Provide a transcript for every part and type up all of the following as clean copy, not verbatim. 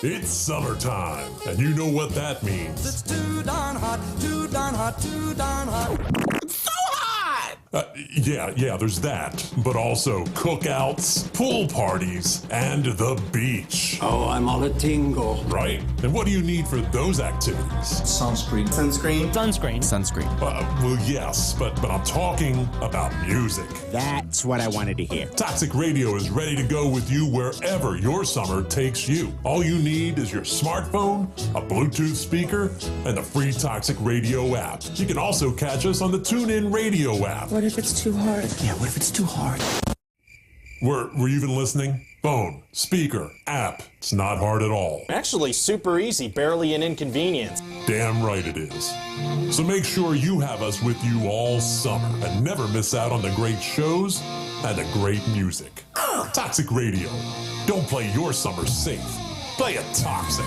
It's summertime, and you know what that means. It's too darn hot, too darn hot, too darn hot. It's so hot! Yeah, there's that. But also cookouts, pool parties, and the beach. Oh, I'm all a tingle. Right? And what do you need for those activities? Sunscreen. Sunscreen. Sunscreen. Sunscreen. Well, yes, but I'm talking about music. That's what I wanted to hear. Toxic Radio is ready to go with you wherever your summer takes you. All you need is your smartphone, a Bluetooth speaker, and the free Toxic Radio app. You can also catch us on the TuneIn Radio app. What if it's too hard? Yeah, what if it's too hard? Were you even listening? Phone, speaker, app. It's not hard at all. Actually, super easy, barely an inconvenience. Damn right it is. So make sure you have us with you all summer and never miss out on the great shows and the great music. Toxic Radio. Don't play your summer safe. Play it toxic.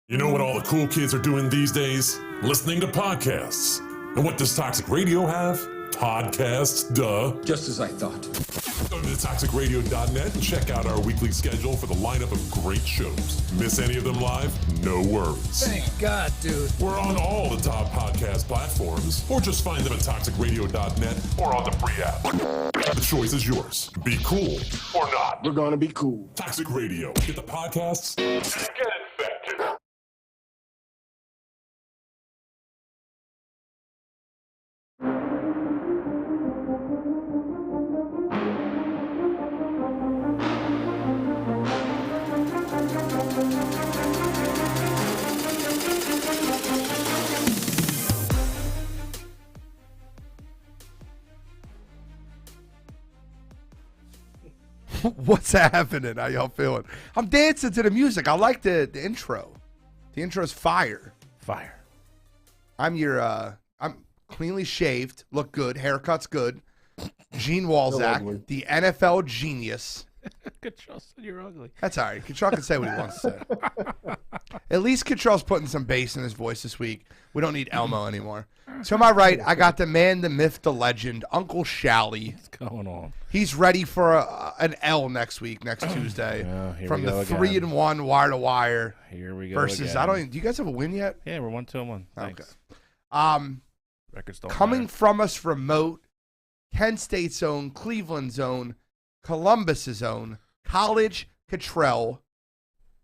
You know what all the cool kids are doing these days? Listening to podcasts. And what does Toxic Radio have? Podcasts, duh. Just as I thought. Go to toxicradio.net and check out our weekly schedule for the lineup of great shows. Miss any of them live? No worries. Thank God, dude. We're on all the top podcast platforms, or just find them at toxicradio.net or on the free app. The choice is yours. Be cool or not. We're gonna be cool. Toxic Radio. Get the podcasts and get infected. What's happening? How y'all feeling? I'm dancing to the music. I like the intro. The intro's fire. Fire. I'm cleanly shaved, look good, haircut's good. Gene Walzak, the NFL genius. Catrell said you're ugly. That's all right. Catrell can say what he wants to say. At least Catrell's putting some bass in his voice this week. We don't need Elmo anymore. To my right, I got the man, the myth, the legend, Uncle Shally. What's going on? He's ready for an L next Tuesday. From the 3-1 Wire2Wire. Here we go. Versus, again. do you guys have a win yet? Yeah, we're 1-2-1. Thanks. Okay. Records don't Coming matter. from us remote, Kent State's own, Cleveland's own, Columbus's own, College Catrell.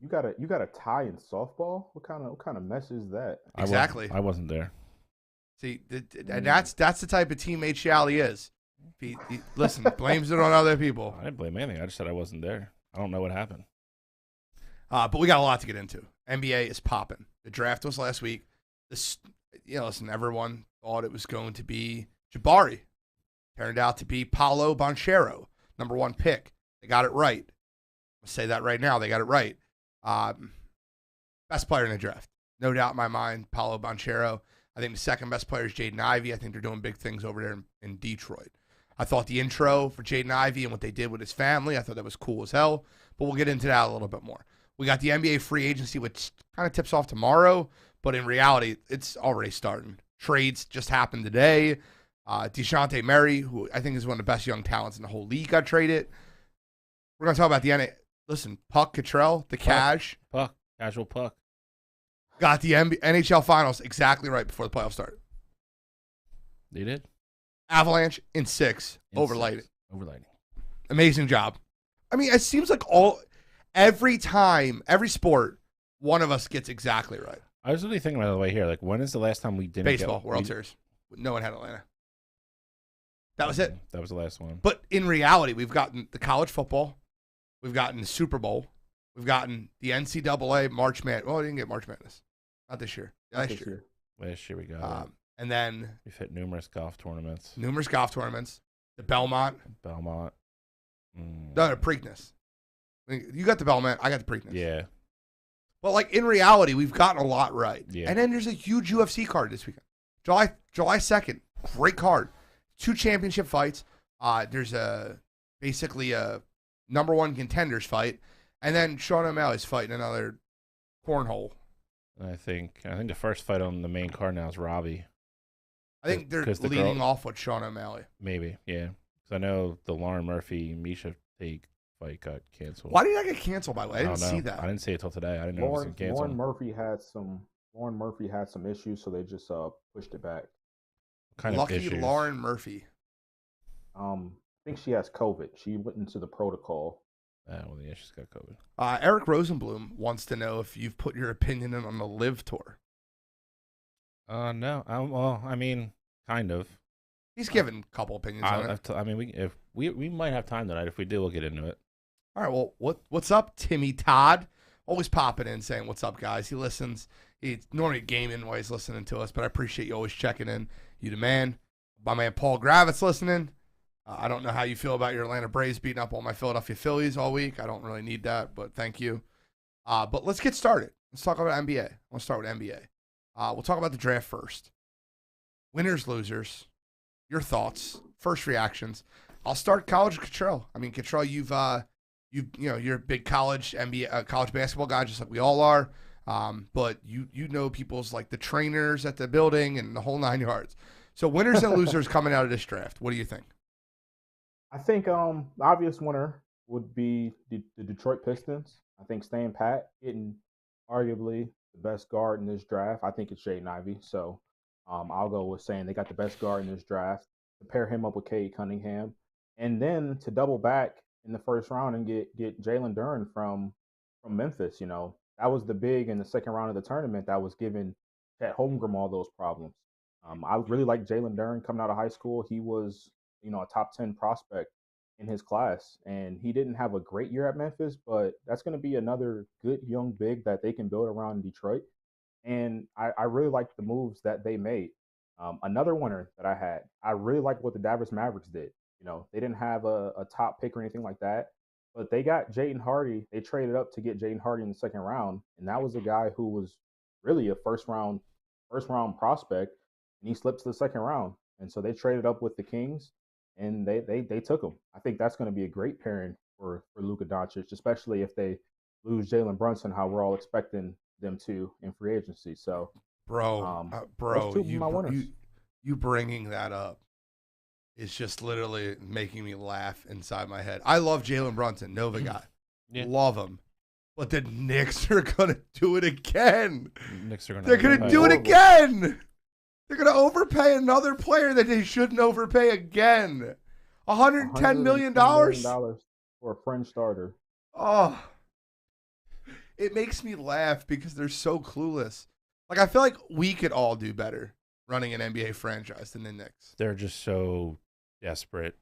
You got a tie in softball? What kind of mess is that? Exactly. I wasn't there. See, and that's the type of teammate Shally is. He listen, blames it on other people. I didn't blame anything. I just said I wasn't there. I don't know what happened. But we got a lot to get into. NBA is popping. The draft was last week. Listen, everyone thought it was going to be Jabari. Turned out to be Paolo Banchero, number 1 pick. They got it right. I'll say that right now. They got it right. Best player in the draft. No doubt in my mind, Paolo Banchero. I think the second best player is Jaden Ivey. I think they're doing big things over there in Detroit. I thought the intro for Jaden Ivey and what they did with his family, I thought that was cool as hell. But we'll get into that a little bit more. We got the NBA free agency, which kind of tips off tomorrow. But in reality, it's already starting. Trades just happened today. DeJounte Murray, who I think is one of the best young talents in the whole league, got traded. We're going to talk about the NBA. Listen, Puck, Catrell, the Cash. Puck. Casual puck. Got the NHL Finals exactly right before the playoffs started. They did? Avalanche in 6. Overlighting. Overlighting. Amazing job. I mean, it seems like every time, every sport, one of us gets exactly right. I was really thinking, by the way, here, like, when is the last time we didn't Baseball, World Series. No one had Atlanta. That was it. That was the last one. But in reality, we've gotten the college football. We've gotten the Super Bowl. We've gotten the NCAA March Madness. Well, we didn't get March Madness. Not this year. Last year. Last year we got it. And then we've hit numerous golf tournaments. The Belmont. No, the Preakness. I mean, you got the Belmont. I got the Preakness. Yeah. But like in reality, we've gotten a lot right. Yeah. And then there's a huge UFC card this weekend. July 2nd. Great card. 2 championship fights. There's basically a number 1 contenders fight. And then Sean OMalley's fighting another cornhole. I think the first fight on the main card now is Robbie. I think they're leading off with Sean OMalley. Maybe, yeah. I know the Lauren Murphy Misha Tate fight got canceled. Why did that get canceled, by the way? I don't didn't know. see that. I didn't see it till today. I didn't know it was canceled. Lauren Murphy had some issues, so they just pushed it back. Kind Lucky of issues? Lauren Murphy. I think she has COVID. She went into the protocol. Well, yeah, she's got COVID. Eric Rosenblum wants to know if you've put your opinion in on the Live Tour. No. Well, I mean, kind of. He's given a couple opinions on it. I mean, if we might have time tonight. If we do, we'll get into it. All right, well, what's up, Timmy Todd? Always popping in saying, what's up, guys? He listens. He's normally gaming while he's listening to us, but I appreciate you always checking in. You the man. My man Paul Gravitz listening. I don't know how you feel about your Atlanta Braves beating up all my Philadelphia Phillies all week. I don't really need that, but thank you. But let's get started. Let's talk about NBA. I want to start with NBA. We'll talk about the draft first. Winners, losers, your thoughts, first reactions. I'll start college with Catrell. I mean, Catrell, you're a big college NBA, college basketball guy, just like we all are. But you know people's like the trainers at the building and the whole 9 yards. So winners and losers coming out of this draft. What do you think? I think the obvious winner would be the Detroit Pistons. I think staying pat, getting arguably the best guard in this draft. I think it's Jaden Ivey. So I'll go with saying they got the best guard in this draft. To pair him up with Cade Cunningham. And then to double back in the first round and get Jalen Duren from Memphis. You know, that was the big in the second round of the tournament that was giving Chet Holmgren all those problems. I really like Jalen Duren coming out of high school. He was, a top 10 prospect in his class, and he didn't have a great year at Memphis, but that's going to be another good young big that they can build around in Detroit. And I really like the moves that they made. Another winner that I really like what the Dallas Mavericks did. They didn't have a top pick or anything like that, but they got Jaden Hardy. They traded up to get Jaden Hardy in the second round, and that was a guy who was really a first round prospect, and he slipped to the second round. And so they traded up with the Kings, and they took him. I think that's going to be a great pairing for Luka Doncic, especially if they lose Jalen Brunson, how we're all expecting them to in free agency. So, bro, you bringing that up is just literally making me laugh inside my head. I love Jalen Brunson, Nova guy. Yeah. Love him. But the Knicks are going to do it again. They're going to do it again. They're going to overpay another player that they shouldn't overpay again. $110 million for a fringe starter. Oh, it makes me laugh because they're so clueless. Like, I feel like we could all do better running an NBA franchise than the Knicks. They're just so desperate.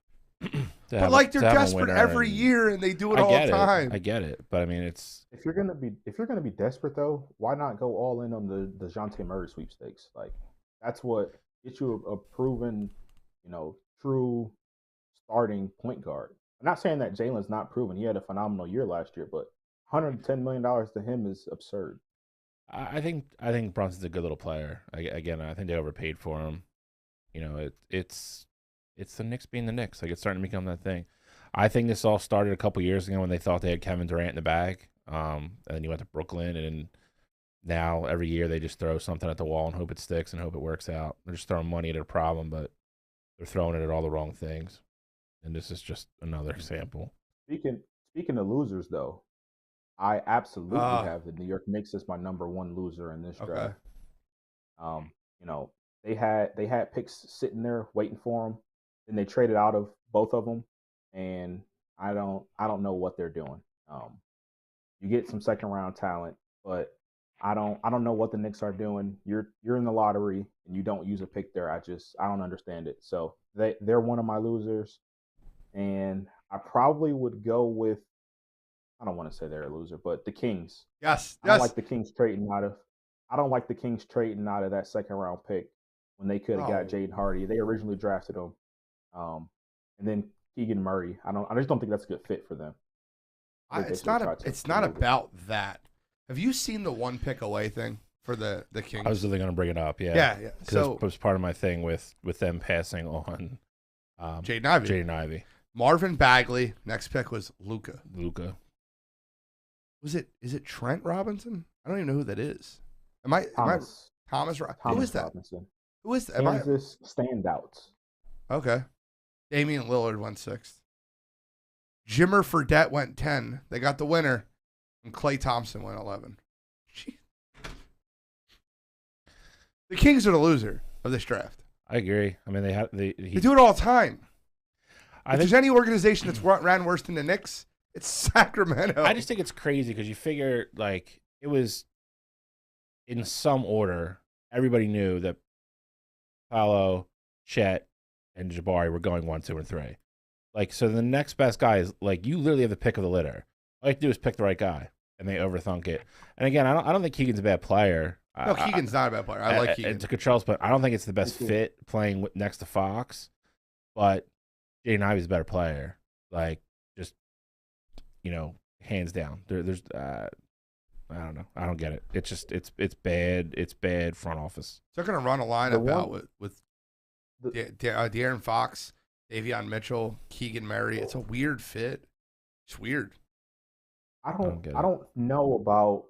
But like they're desperate every year, and they do it all the time. I get it, but I mean, it's if you're gonna be desperate though, why not go all in on the DeJounte Murray sweepstakes? Like that's what gets you a proven, true starting point guard. I'm not saying that Jalen's not proven. He had a phenomenal year last year, but $110 million to him is absurd. I think Brunson's a good little player. Again, I think they overpaid for him. It's the Knicks being the Knicks. Like it's starting to become that thing. I think this all started a couple years ago when they thought they had Kevin Durant in the bag. And then he went to Brooklyn, and now every year they just throw something at the wall and hope it sticks and hope it works out. They're just throwing money at a problem, but they're throwing it at all the wrong things. And this is just another example. Speaking of losers, though, I absolutely have the New York Knicks as my number one loser in this draft. They had picks sitting there waiting for them. Then they traded out of both of them, and I don't know what they're doing. You get some second round talent, but I don't know what the Knicks are doing. You're in the lottery and you don't use a pick there. I don't understand it. So they're one of my losers, and I probably would go with. I don't want to say they're a loser, but the Kings. Yes. I don't like the Kings trading out of that second round pick when they could have got Jaden Hardy. They originally drafted him. And then Keegan Murray. I just don't think that's a good fit for them. It's not about that. Have you seen the one pick away thing for the Kings? I was really going to bring it up. Yeah. Yeah. So it was part of my thing with them passing on Jaden Ivey. Marvin Bagley. Next pick was Luka. Is it Trent Robinson? I don't even know who that is. Thomas Who is that? Robinson. Who is that? Kansas standouts. Okay. Damian Lillard went 6th. Jimmer Fredette went 10. They got the winner. And Klay Thompson went 11. Jeez. The Kings are the loser of this draft. I agree. I mean, They do it all the time. I If think there's any organization that's ran worse than the Knicks, it's Sacramento. I just think it's crazy because you figure like it was in some order. Everybody knew that Paolo, Chet, and Jabari were going 1, 2, and 3. Like, so the next best guy is like you literally have the pick of the litter. All you have to do is pick the right guy, and they overthunk it. And again, I don't think Keegan's a bad player. No, Keegan's not a bad player. I like Keegan. To Catrell's, but I don't think it's the best fit playing next to Fox. But Jaden Ivey's a better player. Like, just, hands down. There's I don't know. I don't get it. It's just it's bad. It's bad front office. They're gonna run a lineup out with De'Aaron Fox, Davion Mitchell, Keegan Murray. It's a weird fit. It's weird. I don't know about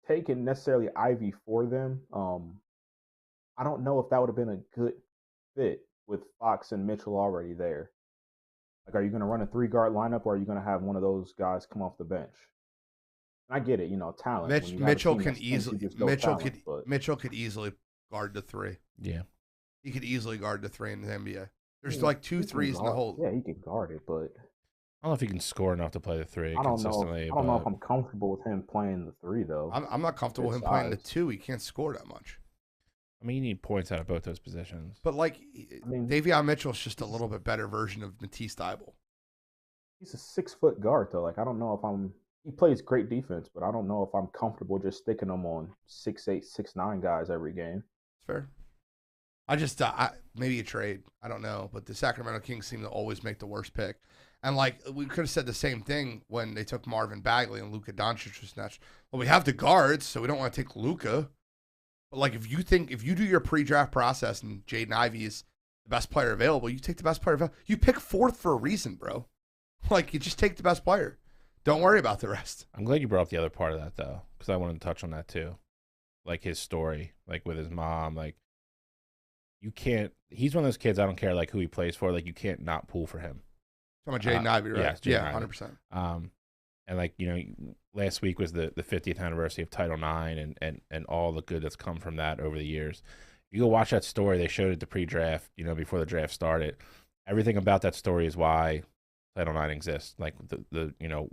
taking necessarily Ivy for them. I don't know if that would have been a good fit with Fox and Mitchell already there. Like, are you going to run a 3-guard lineup, or are you going to have one of those guys come off the bench? And I get it, talent. Mitchell could easily guard the 3. Yeah, he could easily guard the 3 in the NBA. There's like 2 threes in the whole. Yeah, he can guard it, but I don't know if he can score enough to play the 3 consistently. I don't know if I'm comfortable with him playing the 3 though. I'm not comfortable with him playing the 2. He can't score that much. I mean, you need points out of both those positions. But Davion Mitchell's just a little bit better version of Matisse Thybulle. He's a 6-foot guard though. Like, I don't know if he plays great defense, but I don't know if I'm comfortable just sticking him on 6'8", 6'9" guys every game. It's fair. I just maybe a trade. I don't know, but the Sacramento Kings seem to always make the worst pick. And we could have said the same thing when they took Marvin Bagley and Luka Doncic was snatched. Well, we have the guards, so we don't want to take Luka. But if you do your pre-draft process and Jaden Ivey is the best player available, you take the best player available. You pick 4th for a reason, bro. You just take the best player. Don't worry about the rest. I'm glad you brought up the other part of that though, because I wanted to touch on that too, his story, with his mom. You can't. He's one of those kids. I don't care who he plays for. You can't not pull for him. Talking about Jaden Ivey, right? Yeah, 100%. And last week was the 50th anniversary of Title IX and all the good that's come from that over the years. You go watch that story. They showed it the pre-draft, before the draft started. Everything about that story is why Title IX exists. The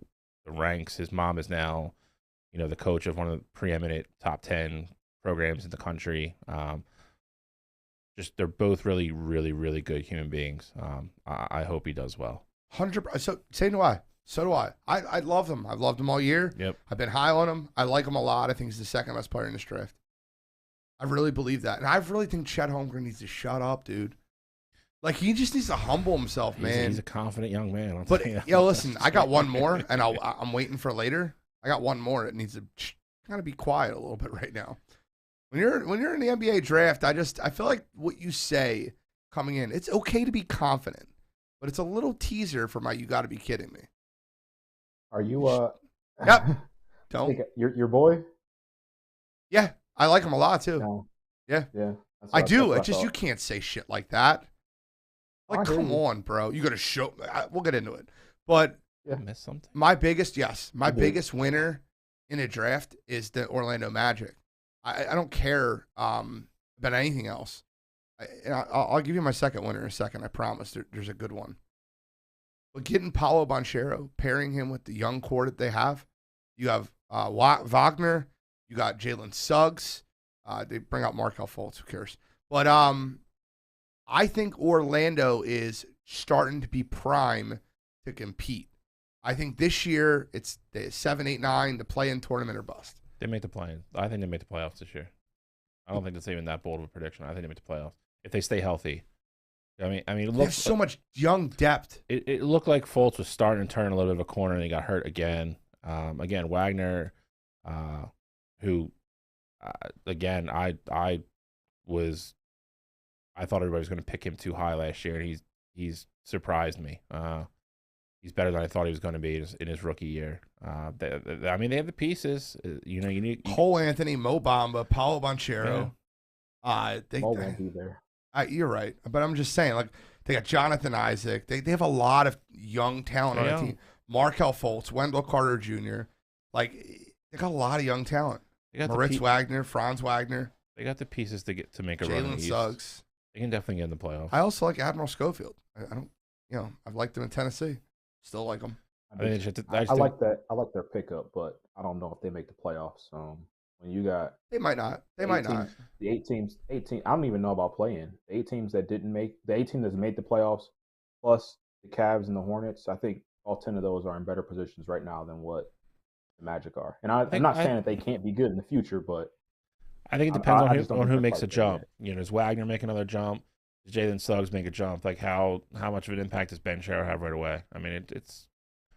ranks. His mom is now, the coach of one of the preeminent top 10 programs in the country. Just they're both really, really, really good human beings. I hope he does well. 100%. So do I. So do I. I love him. I've loved him all year. Yep. I've been high on him. I like him a lot. I think he's the second best player in this draft. I really believe that. And I really think Chet Holmgren needs to shut up, dude. He just needs to humble himself, man. He's a confident young man. Listen, I got one more, and I'm waiting for later. I got one more. It needs to kind of be quiet a little bit right now. When you're in the NBA draft, I feel like what you say coming in, it's okay to be confident, but it's a little teaser for you got to be kidding me. Are you Yep. Don't. Your boy? Yeah, I like him a lot too. No. Yeah. Yeah. I do. It's just you can't say shit like that. Come on, bro. You got to show. We'll get into it. But I missed something. My biggest winner in a draft is the Orlando Magic. I don't care about anything else. I'll give you my second winner in a second. I promise. There's a good one. But getting Paolo Banchero, pairing him with the young core that they have, you have Wagner, you got Jalen Suggs. They bring out Markelle Fultz. Who cares? But I think Orlando is starting to be prime to compete. I think this year it's the 7, 8, 9, the play-in tournament or bust. They make the play-in. I think they make the playoffs this year. I don't think that's even that bold of a prediction. I think they make the playoffs if they stay healthy. I mean, it looks. They have so much young depth. It looked like Fultz was starting to turn a little bit of a corner, and he got hurt again. Again, Wagner, who, again, I thought everybody was going to pick him too high last year, and he's surprised me. He's better than I thought he was going to be in his rookie year. They have the pieces. You need Cole Anthony, Mo Bamba, Paolo Banchero. Mo won't be there. You're right, but I'm just saying, They got Jonathan Isaac. They have a lot of young talent on the team. Markel Fultz, Wendell Carter Jr. Like, they got a lot of young talent. They got Moritz Wagner, Franz Wagner. They got the pieces to make a run. Jalen Suggs. They can definitely get in the playoffs. I also like Admiral Schofield. I don't, I've liked him in Tennessee. Still like him. I like that. I like their pickup, but I don't know if they make the playoffs. When you got, they might not. They might not. The 8 teams. I don't even know about play-in. The 8 teams that didn't make the 8 teams that made the playoffs, plus the Cavs and the Hornets. I think all 10 of those are in better positions right now than what the Magic are. And I'm not saying that they can't be good in the future, but I think it depends on who makes a jump. Does Wagner make another jump? Does Jalen Suggs make a jump? Like how much of an impact does Ben Sherrill have right away? I mean, it's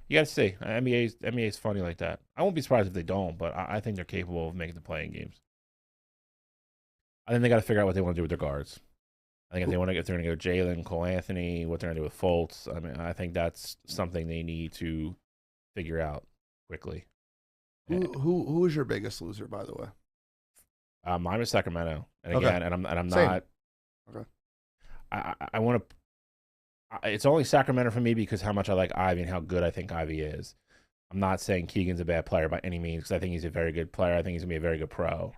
you got to see. NBA's funny like that. I won't be surprised if they don't, but I think they're capable of making the playing games. I think they got to figure out what they want to do with their guards. I think if they're going to go Jalen, Cole Anthony, what they're going to do with Fultz. I mean, I think that's something they need to figure out quickly. Who is your biggest loser, by the way? Mine was Sacramento, and Okay. again, and I'm Same. not. Okay. I want to. It's only Sacramento for me because how much I like Ivy and how good I think Ivy is. I'm not saying Keegan's a bad player by any means because I think he's a very good player. I think he's gonna be a very good pro.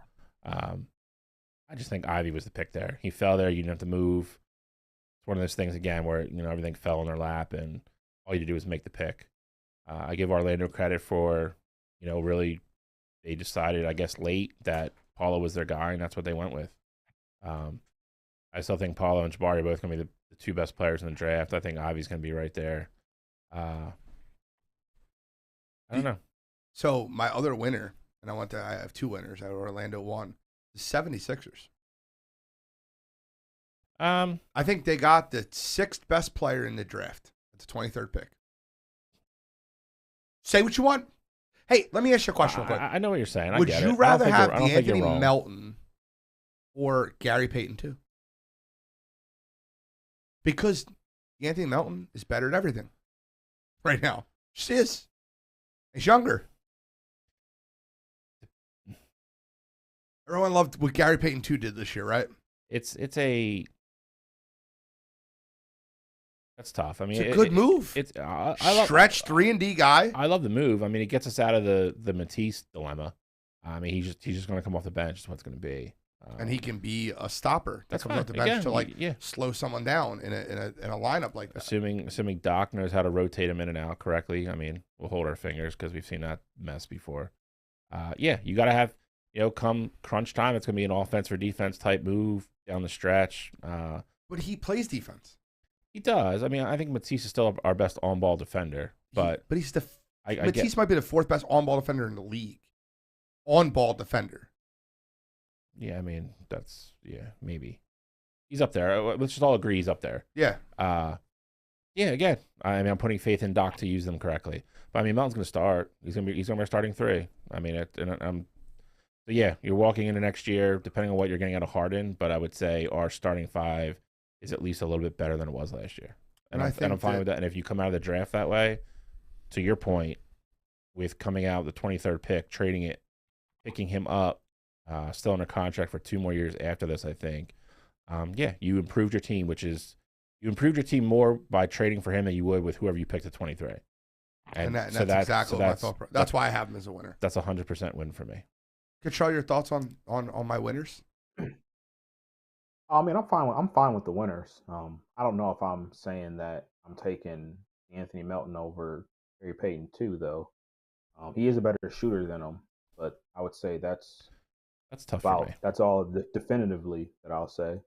I just think Ivy was the pick there. He fell there. You didn't have to move. It's one of those things again where everything fell in their lap and all you had to do was make the pick. I give Orlando credit for really they decided I guess late that Paulo was their guy and that's what they went with. I still think Paulo and Jabari are both going to be the 2 best players in the draft. I think Ivy's going to be right there. I don't know. So my other winner, and I have 2 winners. I have Orlando 1. The 76ers. I think they got the 6th best player in the draft at the 23rd pick. Say what you want. Hey, let me ask you a question real quick. I know what you're saying. Would you rather have DeAnthony Melton or Gary Payton too? Because DeAnthony Melton is better at everything right now. Just is. He's younger. Everyone loved what Gary Payton 2 did this year, right? That's tough. I mean, it's a good move. I love stretch 3-and-D guy. I love the move. I mean, it gets us out of the Matisse dilemma. I mean, he's just going to come off the bench. Is what it's going to be. And he can be a stopper that comes fine. off the bench Again, to slow someone down in a lineup like that. Assuming Doc knows how to rotate him in and out correctly. I mean, we'll hold our fingers because we've seen that mess before. You got to have come crunch time, it's going to be an offense or defense type move down the stretch. But he plays defense. He does. I mean, I think Matisse is still our best on-ball defender, but he's Matisse might be the 4th best on-ball defender in the league. On-ball defender. Yeah, I mean, maybe. He's up there. Let's just all agree he's up there. Yeah. Again, I mean, I'm putting faith in Doc to use them correctly. But I mean, Melton's going to start. He's going to be our starting 3. I mean, you're walking into next year, depending on what you're getting out of Harden, but I would say our starting 5 is at least a little bit better than it was last year. And I'm fine with that. And if you come out of the draft that way, to your point, with coming out the 23rd pick, trading it, picking him up, still under contract for 2 more years after this, I think. You improved your team, you improved your team more by trading for him than you would with whoever you picked at 23. And that's exactly what I thought. That's why I have him as a winner. That's a 100% win for me. Catrell, your thoughts on my winners? I mean, I'm fine with the winners. I don't know if I'm saying that I'm taking Anthony Melton over Gary Payton too, though. He is a better shooter than him, but I would say that's tough for me. That's all definitively that I'll say.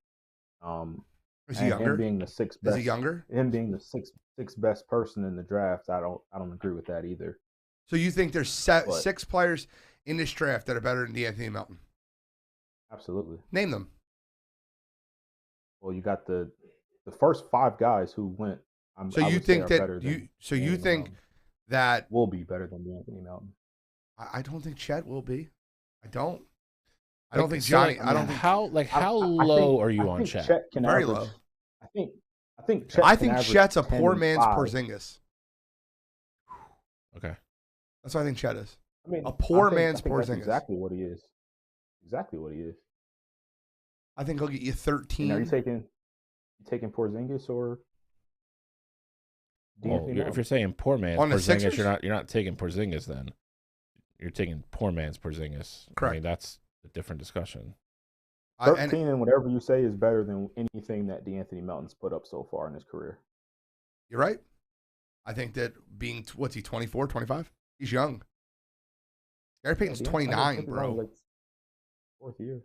Is he younger? Him being the 6th best. Is he younger? Him being the sixth best person in the draft, I don't agree with that either. So you think there's 6 players in this draft that are better than DeAnthony Melton? Absolutely. Name them. Well, you got the first 5 guys who went. So you think that will be better than Anthony Melton? I don't think Chet will be. I don't think Johnny. I don't think how low are you on Chet? Very low. I think Chet's a poor man's Porzingis. Okay. That's what I think Chet is. I mean, a poor man's Porzingis. That's exactly what he is. Exactly what he is. I think he'll get you 13. Are you taking Porzingis or D'Anthony If you're saying poor man's On the Porzingis, Sixers? you're not taking Porzingis then. You're taking poor man's Porzingis. Correct. I mean, that's a different discussion. 13 and whatever you say is better than anything that D'Anthony Melton's put up so far in his career. You're right. I think that what's he, 24, 25? He's young. Gary Payton's 29, bro. Like fourth year.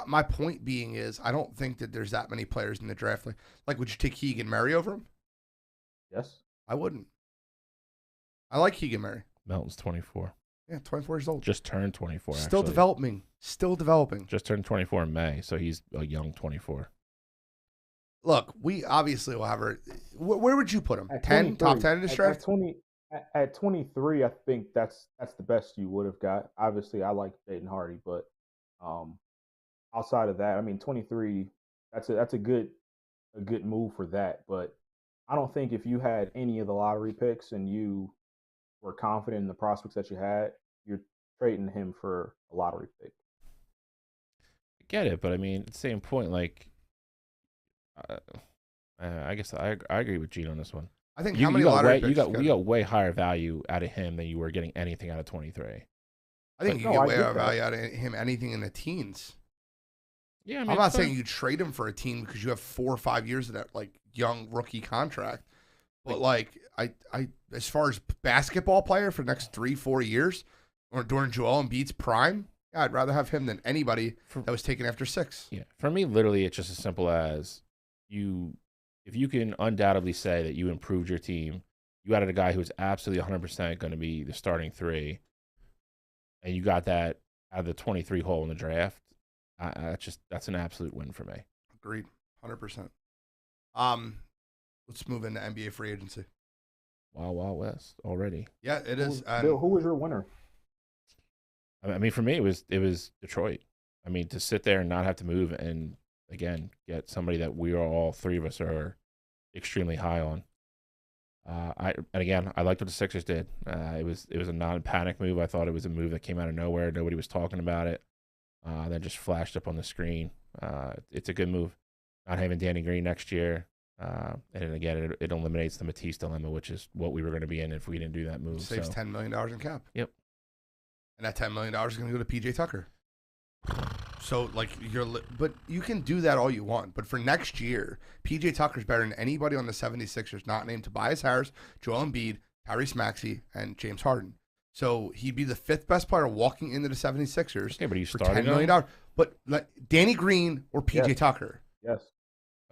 My point being is, I don't think that there's that many players in the draft. Like, would you take Keegan Murray over him? Yes. I wouldn't. I like Keegan Murray. Melton's 24. Yeah, 24 years old. Just turned 24. Still actually. developing. Still developing. Just turned 24 in May, so he's a young 24. Look, we obviously will have her. Where would you put him? 10, top 10 in this draft? At 23, I think that's the best you would have got. Obviously, I like Jaden Hardy, but outside of that, I mean, 23, that's a good move for that. But I don't think if you had any of the lottery picks and you were confident in the prospects that you had, you're trading him for a lottery pick. I get it, but I mean, at the same point, like, I guess I agree with Gene on this one. I think how many lottery picks? You got way higher value out of him than you were getting anything out of 23. I think you get way higher value out of him anything in the teens. Yeah, I mean, I'm not saying you trade him for a team because you have 4 or 5 years of that like young rookie contract. But like I as far as basketball player for the next 3-4 years, or during Joel Embiid's prime, yeah, I'd rather have him than anybody that was taken after 6. Yeah, for me, literally, it's just as simple as if you can undoubtedly say that you improved your team, you added a guy who was absolutely 100% going to be the starting 3, and you got that out of the 23 hole in the draft. That's an absolute win for me. Agreed, 100%. Let's move into NBA free agency. Wild West already. Yeah, it is. Bill, who was your winner? I mean, for me, it was Detroit. I mean, to sit there and not have to move and again get somebody that we are all 3 of us are extremely high on. I liked what the Sixers did. It was a non-panic move. I thought it was a move that came out of nowhere. Nobody was talking about it. That just flashed up on the screen. It's a good move. Not having Danny Green next year. And then again, it eliminates the Matisse dilemma, which is what we were going to be in if we didn't do that move. Saves $10 million in cap. Yep. And that $10 million is going to go to PJ Tucker. So, like, but you can do that all you want. But for next year, PJ Tucker's better than anybody on the 76ers, not named Tobias Harris, Joel Embiid, Tyrese Maxey, and James Harden. So he'd be the 5th best player walking into the 76ers. Okay, but he's for starting $10 million. But like, Danny Green or PJ Tucker. Yes.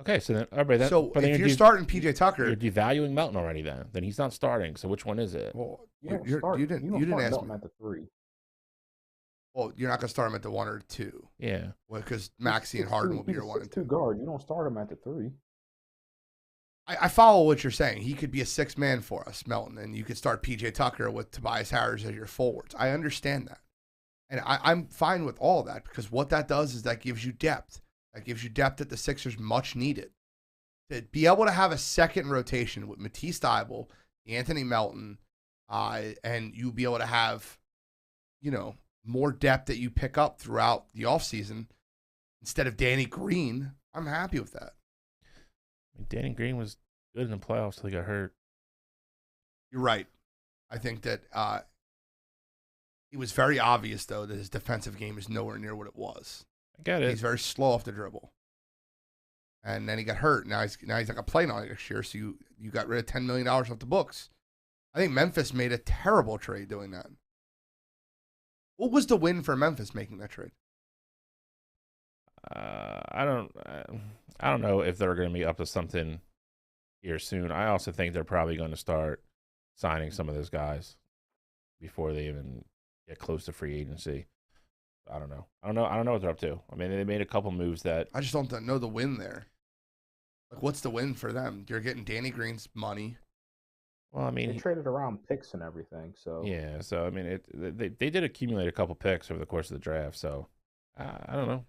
Okay, so then everybody. So if you're starting PJ Tucker, you're devaluing Melton already. Then he's not starting. So which one is it? Well, You didn't ask Melton me. at the 3. Well, you're not going to start him at the 1 or 2. Yeah. Well, because Maxey and Harden will be your 1 and 2 guard. You don't start him at the 3. I follow what you're saying. He could be a 6th man for us, Melton, and you could start PJ Tucker with Tobias Harris as your forwards. I understand that. And I'm fine with all that because what that does is that gives you depth. That gives you depth that the Sixers much needed. To be able to have a second rotation with Matisse Thybulle, Anthony Melton, and you be able to have, more depth that you pick up throughout the offseason instead of Danny Green, I'm happy with that. I mean, Danny Green was good in the playoffs till he got hurt. You're right. I think that it was very obvious, though, that his defensive game is nowhere near what it was. I get it. He's very slow off the dribble. And then he got hurt. Now he's not going to play next year, so you got rid of $10 million off the books. I think Memphis made a terrible trade doing that. What was the win for Memphis making that trade? I don't know if they're going to be up to something here soon. I also think they're probably going to start signing some of those guys before they even get close to free agency. I don't know. I don't know what they're up to. I mean, they made a couple moves that I just don't know the win there. Like, what's the win for them? You're getting Danny Green's money. Well, I mean, they traded around picks and everything. So yeah. So I mean, they did accumulate a couple picks over the course of the draft. So I don't know.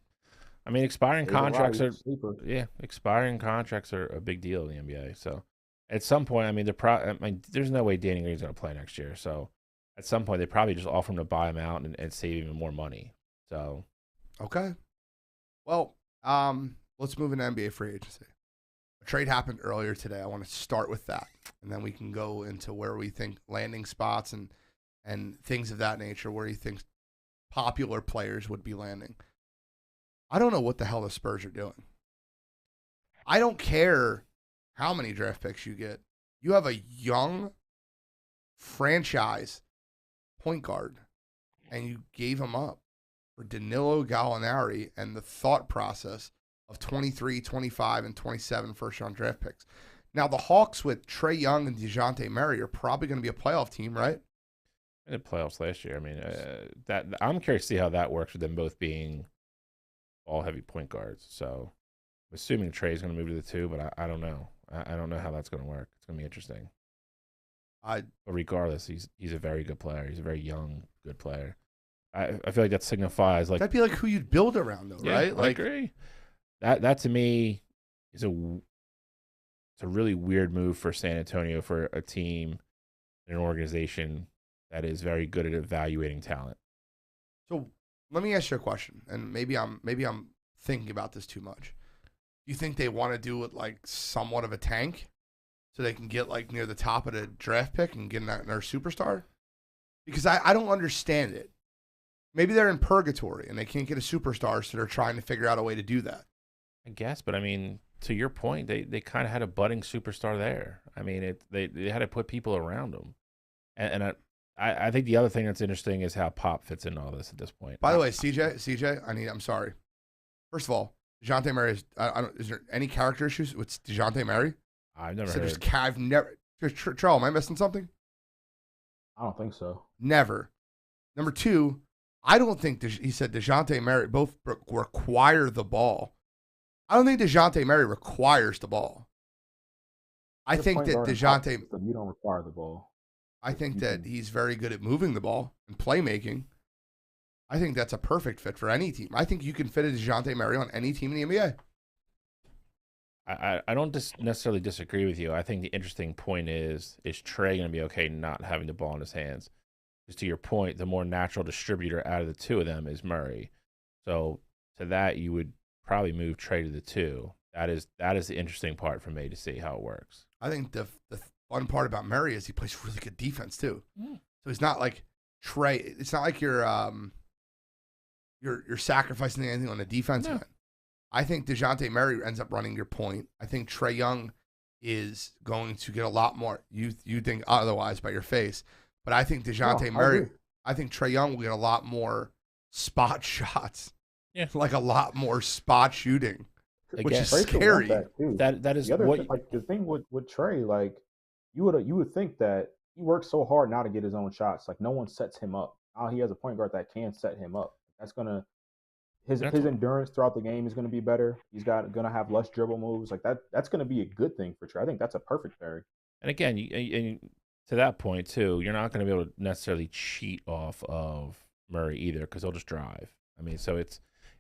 I mean, expiring contracts are a big deal in the NBA. So at some point, I mean, there's no way Danny Green's going to play next year. So at some point, they probably just offer him to buy him out and save even more money. So okay. Well, let's move into NBA free agency. A trade happened earlier today. I want to start with that, and then we can go into where we think landing spots and things of that nature, where he thinks popular players would be landing. I don't know what the hell the Spurs are doing. I don't care how many draft picks you get. You have a young franchise point guard, and you gave him up for Danilo Gallinari and the thought process of 23, 25, and 27 first-round draft picks. Now, the Hawks with Trae Young and DeJounte Murray are probably going to be a playoff team, right? In the playoffs last year. I mean, that I'm curious to see how that works with them both being all heavy point guards. So I'm assuming Trae's going to move to the 2, but I don't know. I don't know how that's going to work. It's going to be interesting. But regardless, he's a very good player. He's a very young, good player. I feel like that signifies like that'd be like who you'd build around, though, yeah, right? Like, I agree. That to me is it's a really weird move for San Antonio, for a team, an organization that is very good at evaluating talent. So let me ask you a question, and maybe I'm thinking about this too much. Do you think they want to do it like somewhat of a tank, so they can get like near the top of the draft pick and get their superstar? Because I don't understand it. Maybe they're in purgatory and they can't get a superstar, so they're trying to figure out a way to do that. I guess, but I mean, to your point, they kind of had a budding superstar there. I mean, they had to put people around them, and I think the other thing that's interesting is how Pop fits into all this at this point. By the way, CJ, I'm sorry. First of all, DeJounte Murray is there any character issues with DeJounte Murray? I've never heard. I've never. Catrell, am I missing something? I don't think so. Never. Number 2, I don't think he said DeJounte Murray both require the ball. I don't think DeJounte Murray requires the ball. I think that DeJounte, you don't require the ball. I think that he's very good at moving the ball and playmaking. I think that's a perfect fit for any team. I think you can fit a DeJounte Murray on any team in the NBA. I don't necessarily disagree with you. I think the interesting point is Trae going to be okay not having the ball in his hands? Because to your point, the more natural distributor out of the 2 of them is Murray. So to that, you would probably move Trae to the 2. That is the interesting part for me to see how it works. I think the fun part about Murray is he plays really good defense too. So it's not like Trae. It's not like you're sacrificing anything on the defense end. I think DeJounte Murray ends up running your point. I think Trae Young is going to get a lot more. You think otherwise by your face, but I think DeJounte Murray. I think Trae Young will get a lot more spot shots. Yeah, like a lot more spot shooting, which is Trae scary. That is the other what thing, like the thing with Trae, like you would think that he works so hard now to get his own shots. Like no one sets him up. Now he has a point guard that can set him up. That's gonna his endurance throughout the game is gonna be better. He's gonna have less dribble moves. Like that's gonna be a good thing for Trae. I think that's a perfect pairing. And again, and to that point too, you're not gonna be able to necessarily cheat off of Murray either because he'll just drive. I mean, so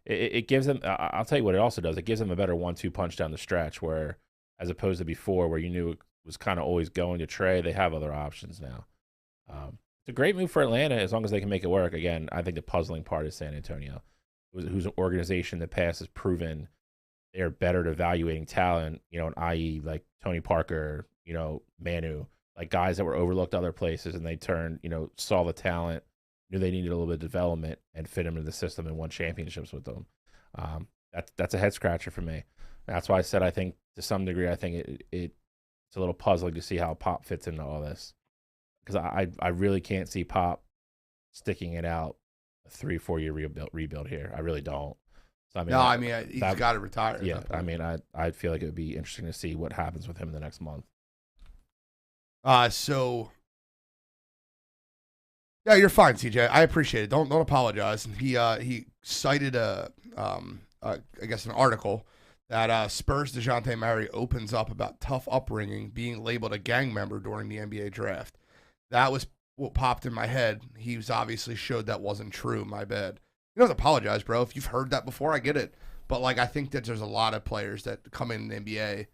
it gives them. I'll tell you what it also does. It gives them a better 1-2 punch down the stretch, where as opposed to before, where you knew it was kind of always going to Trae, they have other options now. It's a great move for Atlanta as long as they can make it work. Again, I think the puzzling part is San Antonio, who's an organization that past has proven they're better at evaluating talent, and i.e. like Tony Parker, Manu, like guys that were overlooked other places and they turned, saw the talent, knew they needed a little bit of development and fit them into the system and won championships with them. That's a head scratcher for me. That's why I said I think to some degree I think it's a little puzzling to see how Pop fits into all this. Because I really can't see Pop sticking it out a 3-4 year rebuild here. I really don't. So he's got to retire. Yeah, I feel like it would be interesting to see what happens with him in the next month. So yeah, you're fine, CJ. I appreciate it. Don't apologize. He cited I guess an article that Spurs DeJounte Murray opens up about tough upbringing, being labeled a gang member during the NBA draft. That was what popped in my head. He's obviously showed that wasn't true. My bad. You don't have to apologize, bro. If you've heard that before, I get it. But I think that there's a lot of players that come in the NBA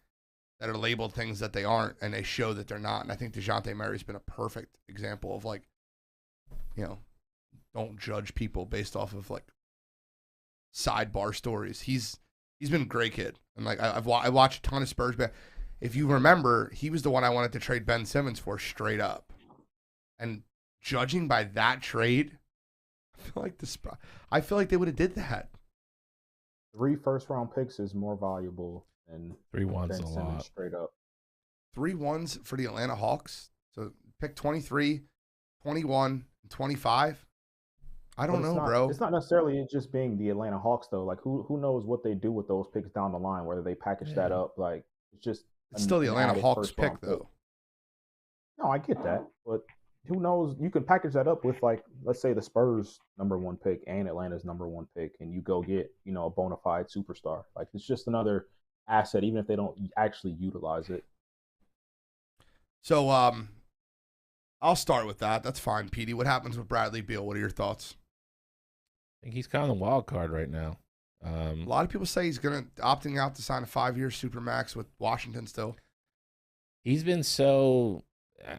that are labeled things that they aren't, and they show that they're not. And I think DeJounte Murray's been a perfect example of don't judge people based off of sidebar stories. He's He's been a great kid, and like I watched a ton of Spurs. But if you remember, he was the one I wanted to trade Ben Simmons for straight up. And judging by that trade, I feel like they would have did that. 3 first-round picks is more valuable than 3 1's Ben a Simmons lot. straight up. 3 1s for the Atlanta Hawks. So pick 23, 21, and 25. I don't know, bro. It's not necessarily it just being the Atlanta Hawks though. Like who knows what they do with those picks down the line, whether they package that up. Like it's just It's still the Atlanta Hawks pick, first-round though. No, I get that, but who knows? You can package that up with, like, let's say the Spurs #1 pick and Atlanta's #1 pick, and you go get, a bona fide superstar. Like, it's just another asset, even if they don't actually utilize it. So, I'll start with that. That's fine, Petey. What happens with Bradley Beal? What are your thoughts? I think he's kind of the wild card right now. A lot of people say he's opting out to sign a 5-year supermax with Washington still. He's been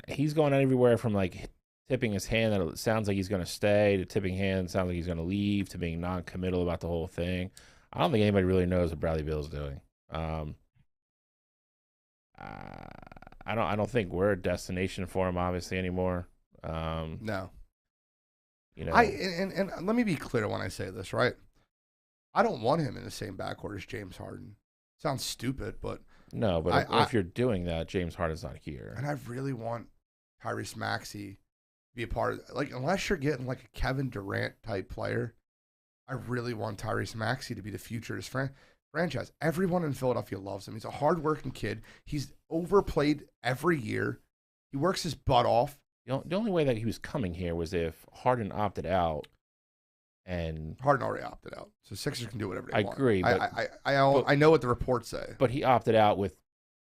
he's going everywhere from like tipping his hand that it sounds like he's going to stay to tipping hand sounds like he's going to leave to being non-committal about the whole thing. I don't think anybody really knows what Bradley Beal's doing. I don't think we're a destination for him obviously anymore. No. And let me be clear when I say this, right? I don't want him in the same backcourt as James Harden. Sounds stupid, but no. But if you're doing that, James Harden's not here. And I really want Tyrese Maxey to be a part of it. Like, unless you're getting like a Kevin Durant type player, I really want Tyrese Maxey to be the future of this franchise. Everyone in Philadelphia loves him. He's a hardworking kid. He's overplayed every year. He works his butt off. The only way that he was coming here was if Harden opted out. And Harden already opted out, so Sixers can do whatever they want. I agree. But, I know what the reports say. But he opted out with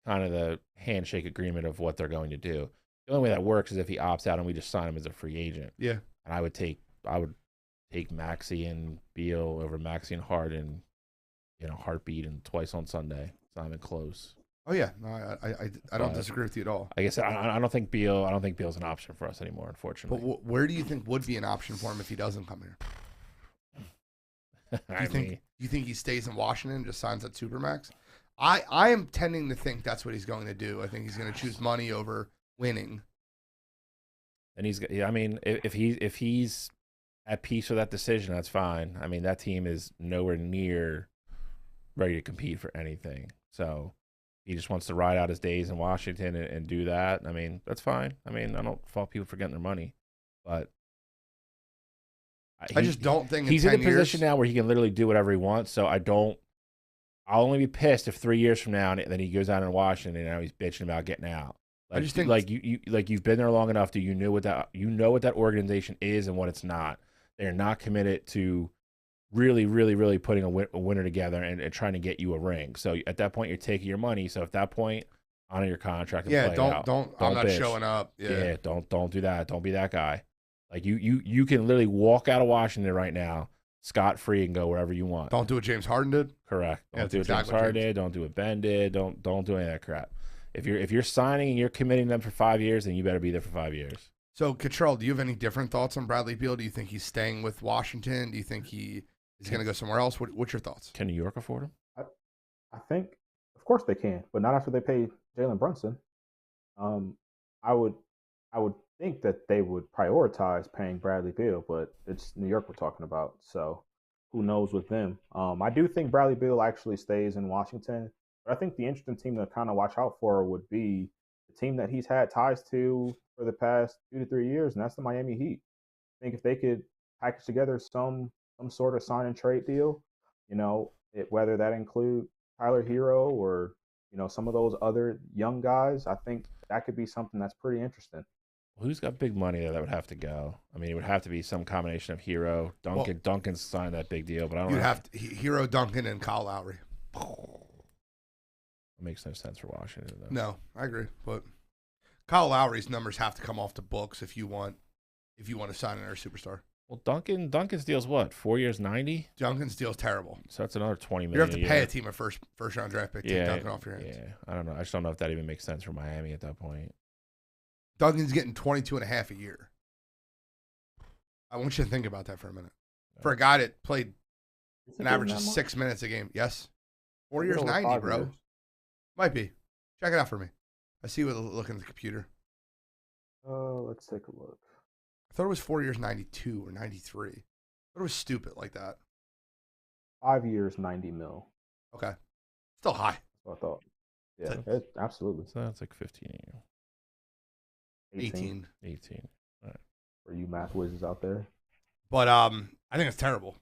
kind of the handshake agreement of what they're going to do. The only way that works is if he opts out and we just sign him as a free agent. Yeah. And I would take Maxey and Beal over Maxey and Harden, heartbeat and twice on Sunday. It's not even close. Oh yeah, no, I don't disagree with you at all. Like I said, I don't think Beal's an option for us anymore, unfortunately. But where do you think would be an option for him if he doesn't come here? You think he stays in Washington and just signs that supermax? I am tending to think that's what he's going to do. I think he's going to choose money over winning. And if he's at peace with that decision, that's fine. I mean, that team is nowhere near ready to compete for anything. So he just wants to ride out his days in Washington and do that. I mean, that's fine. I mean, I don't fault people for getting their money, but I just don't think he's in a position now where he can literally do whatever he wants. So I'll only be pissed if 3 years from now and then he goes out in Washington and now he's bitching about getting out. Like, I just think you've been there long enough you know what that organization is and what it's not. They're not committed to really, really, really putting a winner together and trying to get you a ring. So at that point, you're taking your money. So at that point, honor your contract and play it out. Don't I'm not bitch. Showing up. Yeah, don't do that. Don't be that guy. Like you can literally walk out of Washington right now, scot-free, and go wherever you want. Don't do what James Harden did. Correct. Don't do what James Harden did. Don't do what Ben did. Don't do any of that crap. If you're signing and you're committing them for 5 years, then you better be there for 5 years. So, Catrell, do you have any different thoughts on Bradley Beal? Do you think he's staying with Washington? Do you think he is going to go somewhere else? What's your thoughts? Can New York afford him? I think, of course they can, but not after they pay Jalen Brunson. I would think that they would prioritize paying Bradley Beal, but it's New York we're talking about, so who knows with them. I do think Bradley Beal actually stays in Washington, but I think the interesting team to kind of watch out for would be the team that he's had ties to for the past 2 to 3 years, and that's the Miami Heat. I think if they could package together some sort of sign and trade deal, whether that include Tyler Hero or some of those other young guys, I think that could be something that's pretty interesting. Who's got big money there that would have to go? I mean, it would have to be some combination of Hero, Duncan. Well, Duncan's signed that big deal, but I don't know. You'd have to, Hero, Duncan, and Kyle Lowry. It makes no sense for Washington, though. No, I agree. But Kyle Lowry's numbers have to come off the books if you want to sign another superstar. Well, Duncan's deal's what? 4 years, 90? Duncan's deal's terrible. So that's another $20 million. You have to pay a team a first round draft pick to take Duncan off your hands. Yeah, I don't know. I just don't know if that even makes sense for Miami at that point. Duncan's getting 22.5 a year. I want you to think about that for a minute. For a guy that played an average of 6 minutes a game. Yes? 4 years, Over 90, 5 bro. years. Might be. Check it out for me. I see what look in the computer. Let's take a look. I thought it was 4 years, 92 or 93. I thought it was stupid like that. 5 years, 90 mil. Okay. Still high. That's what I thought. Yeah, absolutely. So that's like 15 a year. 18. 18. All right. For you math whizzes out there. But I think it's terrible.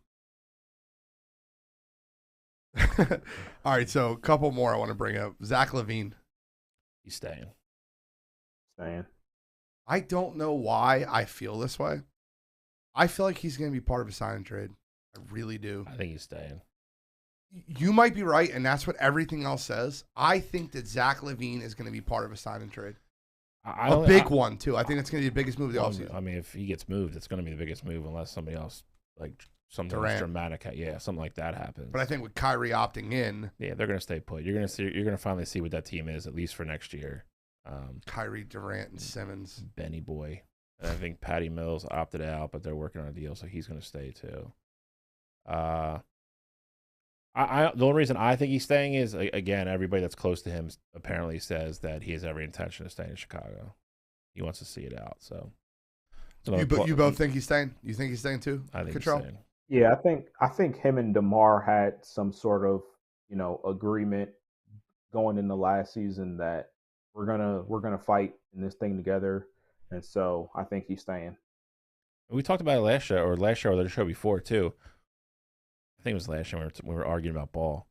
All right, so a couple more I want to bring up. Zach LaVine. He's staying. Staying. I don't know why I feel this way. I feel like he's going to be part of a sign and trade. I really do. I think he's staying. You might be right, and that's what everything else says. I think that Zach LaVine is going to be part of a sign and trade. A big one, too. I think it's going to be the biggest move of the offseason. I mean, if he gets moved, it's going to be the biggest move unless somebody else, like something Durant. dramatic, something like that happens. But I think with Kyrie opting in, yeah, they're going to stay put. You're going to finally see what that team is, at least for next year. Kyrie, Durant, and Simmons. Benny Boy. And I think Patty Mills opted out, but they're working on a deal, so he's going to stay too. The only reason I think he's staying is, again, everybody that's close to him apparently says that he has every intention of staying in Chicago. He wants to see it out. So You both think he's staying? You think he's staying too? I think Catrell? he's staying. Yeah, I think him and DeMar had some sort of, agreement going into last season that we're gonna fight in this thing together, and so I think he's staying. We talked about it last show or the show before too. I think it was last year we were arguing about ball.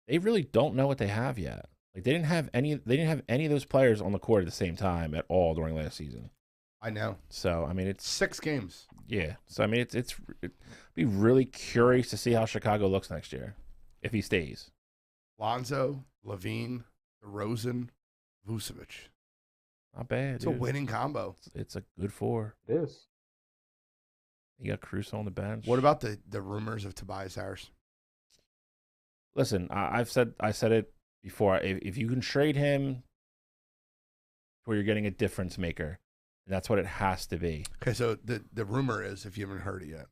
They really don't know what they have yet. Like they didn't have any of those players on the court at the same time at all during last season. I know. So I mean, it's 6 games. Yeah. So I mean, it'd be really curious to see how Chicago looks next year if he stays. Lonzo, LaVine, DeRozan, Vucevic. Not bad. It's a winning combo. It's a good 4. It is. You got Caruso on the bench. What about the rumors of Tobias Harris? Listen, I said it before. If you can trade him where you're getting a difference maker, that's what it has to be. Okay, so the rumor is, if you haven't heard it yet,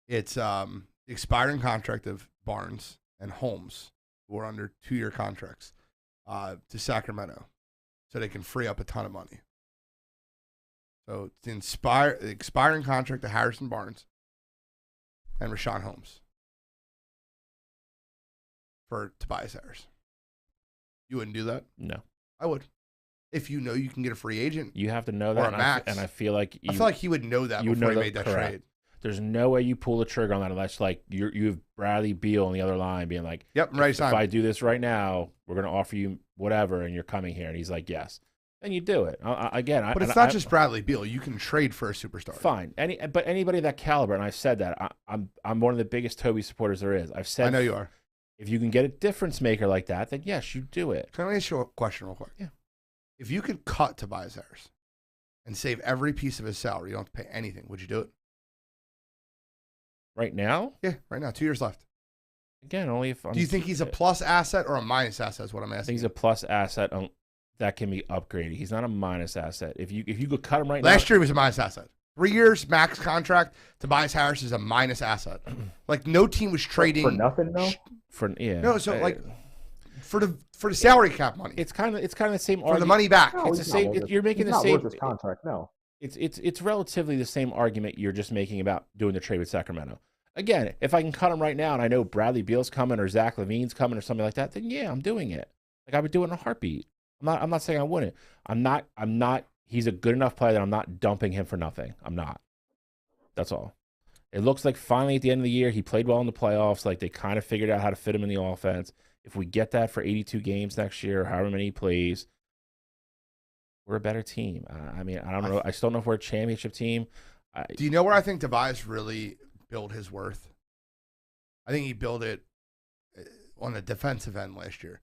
it's the expiring contract of Barnes and Holmes, who are under 2-year contracts, to Sacramento, so they can free up a ton of money. So it's the expiring contract of Harrison Barnes and Rashawn Holmes for Tobias Harris. You wouldn't do that? No. I would. If you know you can get a free agent. You have to know Or that. a max. And I feel like I feel like he would know that before he made that correct. trade. There's no way you pull the trigger on that unless like you have Bradley Beal on the other line being like, "Yep, I'm ready to sign." If I do this right now, we're going to offer you whatever, and you're coming here. And he's like, "Yes." Then you do it. But it's not just Bradley Beal. You can trade for a superstar. Fine. But anybody of that caliber, and I've said that. I'm one of the biggest Toby supporters there is. I've said. I know you are. If you can get a difference maker like that, then yes, you do it. Can I ask you a question real quick? Yeah. If you could cut Tobias Harris and save every piece of his salary, you don't have to pay anything, would you do it? Right now? Yeah, right now. 2 years left. Again, only if Do you think he's a plus asset or a minus asset is what I'm I asking? think he's a plus asset that can be upgraded. He's not a minus asset. If you could cut him right now. Last year he was a minus asset. 3 years, max contract. Tobias Harris is a minus asset. Like no team was trading. For nothing, though? No, so like for the salary cap money. It's kind of the same for argument. the money back. No, It's the same. You're making he's the not same. worth his contract, no. It's relatively the same argument you're just making about doing the trade with Sacramento. Again, if I can cut him right now and I know Bradley Beal's coming or Zach LaVine's coming or something like that, then yeah, I'm doing it. Like I would do it in a heartbeat. I'm not saying I wouldn't. I'm not. He's a good enough player that I'm not dumping him for nothing. I'm not. That's all. It looks like finally at the end of the year he played well in the playoffs. Like they kind of figured out how to fit him in the offense. If we get that for 82 games next year, however many he plays, we're a better team. I mean, I don't know. I still don't know if we're a championship team. Do you know where I think Tobias really built his worth? I think he built it on the defensive end last year.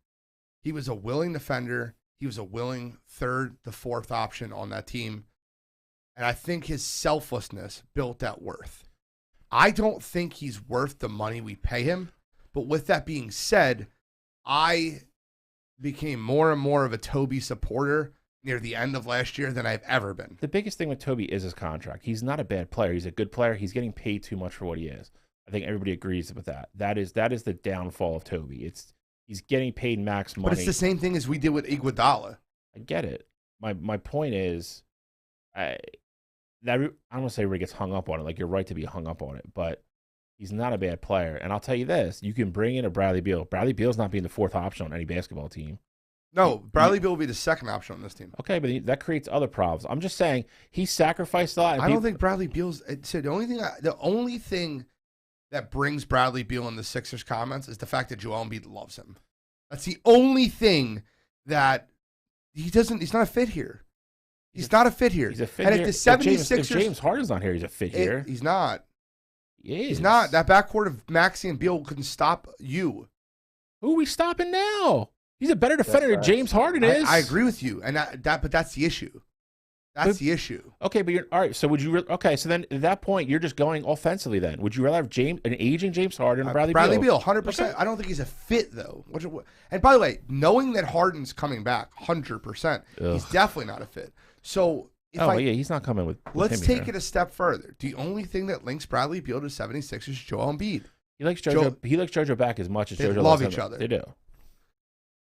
He was a willing defender. He was a willing third to fourth option on that team. And I think his selflessness built that worth. I don't think he's worth the money we pay him. But with that being said, I became more and more of a Toby supporter near the end of last year than I've ever been. The biggest thing with Toby is his contract. He's not a bad player. He's a good player. He's getting paid too much for what he is. I think everybody agrees with that. That is the downfall of Toby. He's getting paid max money. But it's the same thing as we did with Iguodala. I get it. My point is, I don't want to say everybody gets hung up on it. Like, you're right to be hung up on it, but he's not a bad player. And I'll tell you this: you can bring in a Bradley Beal. Bradley Beal's not being the fourth option on any basketball team. No, Bradley Beal will be the second option on this team. Okay, but that creates other problems. I'm just saying he sacrificed a lot. I don't think Bradley Beal's. So the only thing that brings Bradley Beal in the Sixers comments is the fact that Joel Embiid loves him. That's the only thing that he doesn't. He's not a fit here. He's not a fit here. He's a fit and here. If the 76ers, if James Harden's not here, he's a fit here. He's not. He is. He's not. That backcourt of Maxey and Beal couldn't stop you. Who are we stopping now? He's a better defender than James Harden is. I agree with you, and but that's the issue. That's the issue. Okay, but all right. So would you? Okay, so then at that point, you're just going offensively. Then would you rather have an aging James Harden or Bradley Beal? 100%. Okay. I don't think he's a fit though. And by the way, knowing that Harden's coming back, 100%, he's definitely not a fit. So yeah, he's not coming with let's take it a step further. The only thing that links Bradley Beal to 76ers is Joel Embiid. He likes JoJo. He likes JoJo back as much as JoJo love each other. They do.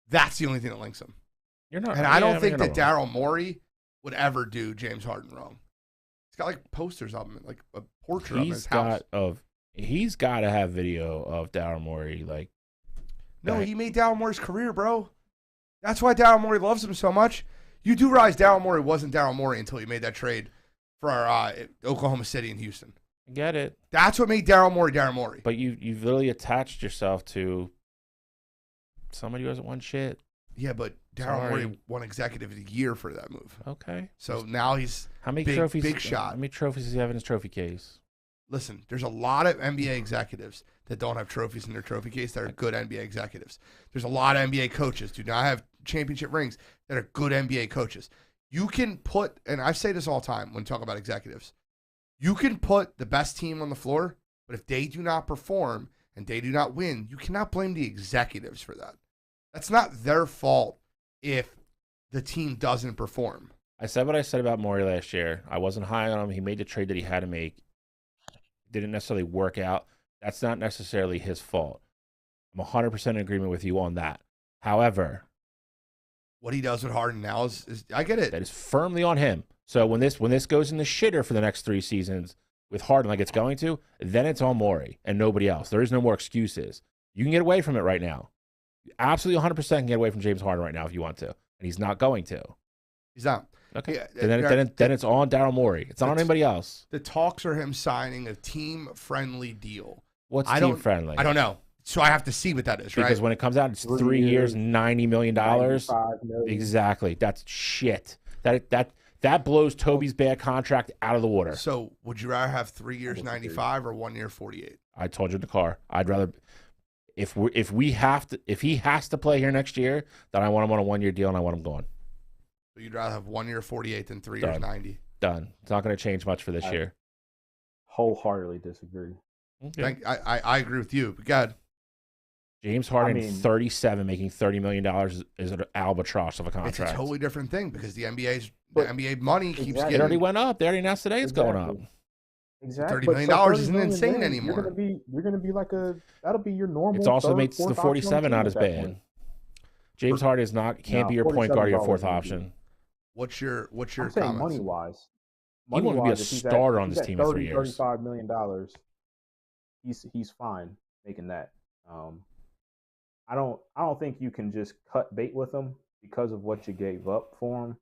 That's the only thing that links them. You're not, and I don't think that Daryl Morey would ever do James Harden wrong. He's got like posters of him, like a portrait of his house. He's got to have video of Daryl Morey. Like, no, he made Daryl Morey's career, bro. That's why Daryl Morey loves him so much. You do realize Daryl Morey wasn't Daryl Morey until he made that trade for Oklahoma City and Houston. I get it. That's what made Daryl Morey. But you've literally attached yourself to somebody who hasn't won shit. Yeah, but Daryl Morey won Executive of the Year for that move. Okay. So now he's big shot. How many trophies does he have in his trophy case? Listen, there's a lot of NBA executives that don't have trophies in their trophy case that are good NBA executives. There's a lot of NBA coaches do not have championship rings that are good NBA coaches. You can put, and I say this all the time when talking about executives, you can put the best team on the floor, but if they do not perform and they do not win, you cannot blame the executives for that. That's not their fault if the team doesn't perform. I said what I said about Morey last year. I wasn't high on him. He made the trade that he had to make. Didn't necessarily work out. That's not necessarily his fault. I'm 100% in agreement with you on that. However, what he does with Harden now is I get it. That is firmly on him. So when this goes in the shitter for the next 3 seasons with Harden like it's going to, then it's on Morey and nobody else. There is no more excuses. You can get away from it right now. You absolutely 100% can get away from James Harden right now if you want to. And he's not going to. He's not. Okay. Yeah, then it's on Daryl Morey. It's not on anybody else. The talks are him signing a team-friendly deal. What's team-friendly? I don't know. So I have to see what that is, right? Because when it comes out, it's 3 years, $90 million. Exactly. That's shit. That blows Toby's bad contract out of the water. So would you rather have 3 years, 95, or 1 year, 48? I told you in the car. I'd rather if he has to play here next year, then I want him on a 1 year deal and I want him gone. So you'd rather have 1 year, 48 than 3 years, 90? Done. It's not going to change much for this year. Wholeheartedly disagree. Okay. I agree with you. But God, James Harden, 37, making $30 million is an albatross of a contract. It's a totally different thing because the NBA money keeps getting. It already went up. They already announced today it's going up. Exactly. $30 million isn't insane anymore. You're gonna be like that'll be your normal. It's also makes the 47 not as bad. James Harden can't be your point guard or your fourth option. What's your comments? Money wise, he won't be a starter on this team in 3 years. $35 million. He's fine making that. I don't think you can just cut bait with him because of what you gave up for him,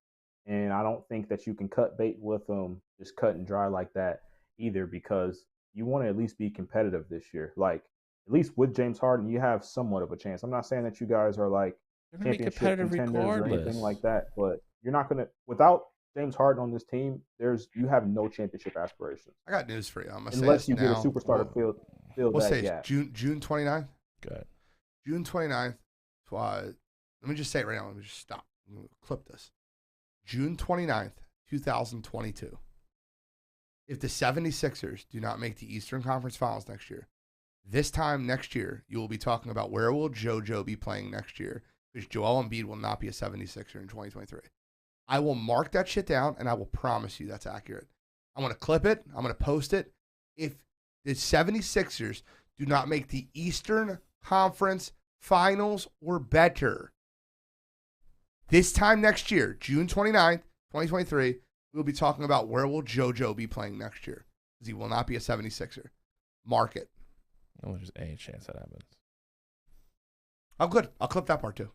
and I don't think that you can cut bait with him just cut and dry like that either, because you want to at least be competitive this year. Like, at least with James Harden, you have somewhat of a chance. I'm not saying that you guys are like championship contenders or anything like that, but you're not gonna, without James Harden on this team, you have no championship aspirations. I got news for you. I'm gonna unless say you get a superstar to fill that gap. June 29th. Good. June 29th. Let me just say it right now. Let me just stop. I'm gonna clip this. June 29th, 2022. If the 76ers do not make the Eastern Conference Finals next year, this time next year, you will be talking about where will JoJo be playing next year, because Joel Embiid will not be a 76er in 2023. I will mark that shit down, and I will promise you that's accurate. I'm going to clip it. I'm going to post it. If the 76ers do not make the Eastern Conference Finals or better. This time next year, June 29th, 2023, we'll be talking about where will JoJo be playing next year. Because he will not be a 76er. Mark it. No, there's any chance that happens. Oh, good. I'll clip that part too.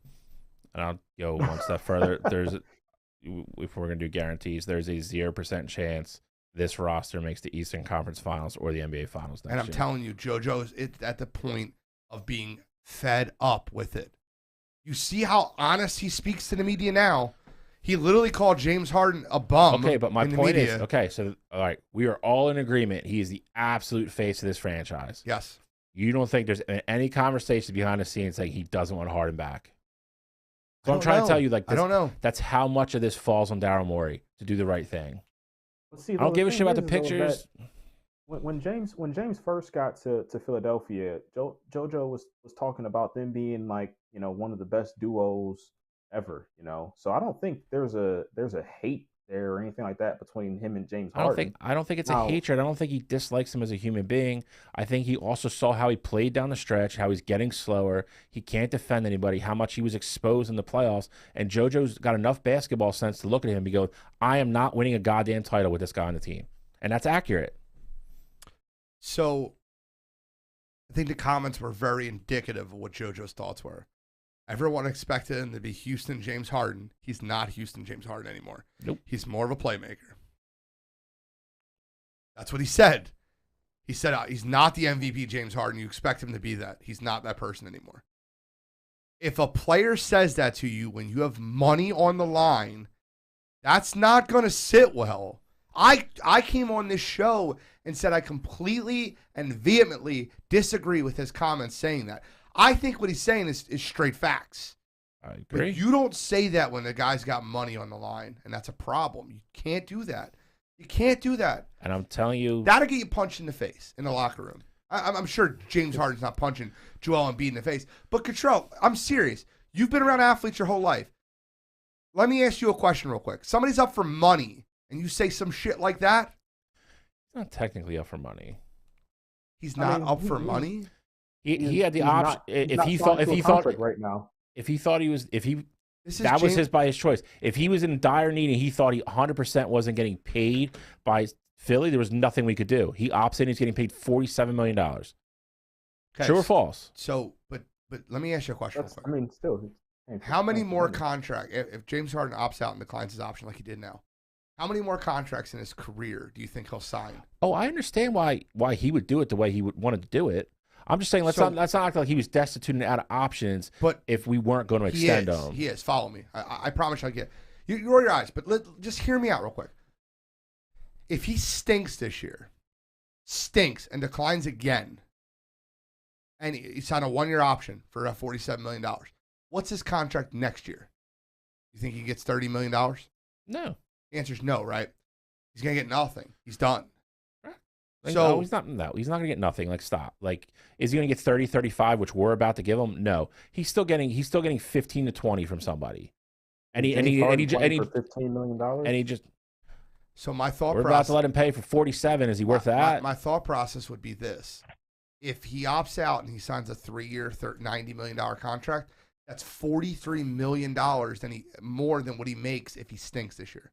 And I'll go one step further. If we're going to do guarantees, there's a 0% chance this roster makes the Eastern Conference Finals or the NBA Finals next year. And I'm telling you, JoJo's at the point of being fed up with it. You see how honest he speaks to the media now. He literally called James Harden a bum. Okay, but my in the point media. is, okay, so all right, we are all in agreement. He is the absolute face of this franchise. Yes. You don't think there's any conversation behind the scenes saying he doesn't want Harden back? So I'm trying to tell you, like, I don't know. That's how much of this falls on Daryl Morey to do the right thing. See, I don't give a shit about the pictures. When James first got to Philadelphia, JoJo was talking about them being like, you know, one of the best duos ever, you know. So I don't think there's a hate there or anything like that between him and James Harden. I don't think it's a hatred. I don't think he dislikes him as a human being. I think he also saw how he played down the stretch, how he's getting slower. He can't defend anybody, how much he was exposed in the playoffs. And JoJo's got enough basketball sense to look at him and go, I am not winning a goddamn title with this guy on the team. And that's accurate. So I think the comments were very indicative of what JoJo's thoughts were. Everyone expected him to be Houston James Harden. He's not Houston James Harden anymore. Nope. He's more of a playmaker. That's what he said. He said he's not the MVP James Harden. You expect him to be that. He's not that person anymore. If a player says that to you when you have money on the line, that's not going to sit well. I came on this show and said I completely and vehemently disagree with his comments saying that. I think what he's saying is straight facts. I agree. But you don't say that when the guy's got money on the line, and that's a problem. You can't do that. You can't do that. And I'm telling you, that'll get you punched in the face in the locker room. I'm sure James Harden's not punching Joel Embiid in the face. But Catrell, I'm serious. You've been around athletes your whole life. Let me ask you a question real quick. Somebody's up for money, and you say some shit like that? he's not technically up for money. He's not up for money? He had the option. If he thought right now, that was his by his choice. If he was in dire need and he thought he 100% wasn't getting paid by Philly, there was nothing we could do. He opts in. He's getting paid $47 million. Okay, true or false? So, but let me ask you a question. Real quick. I mean, still, how many more contracts? If James Harden opts out and declines his option like he did now, how many more contracts in his career do you think he'll sign? Oh, I understand why he would do it the way he would wanted to do it. I'm just saying let's not act like he was destitute and out of options. But if we weren't going to extend him, he is. Follow me. I promise I'll get you. Roll your eyes, but just hear me out real quick. If he stinks this year, and declines again, and he signed a 1-year option for $47 million, what's his contract next year? You think he gets $30 million? No. The answer's no, right? He's gonna get nothing. He's done. Like, so no, he's not gonna get nothing. Like, stop. Like, is he gonna get 30, 35, which we're about to give him? No. He's still getting 15 to 20 from somebody. And he for $15 million. And he just. So my thought we're process, about to let him pay for 47. Is he worth that? My thought process would be this: if he opts out and he signs a 3-year, $90 million contract, that's $43 million more than what he makes if he stinks this year.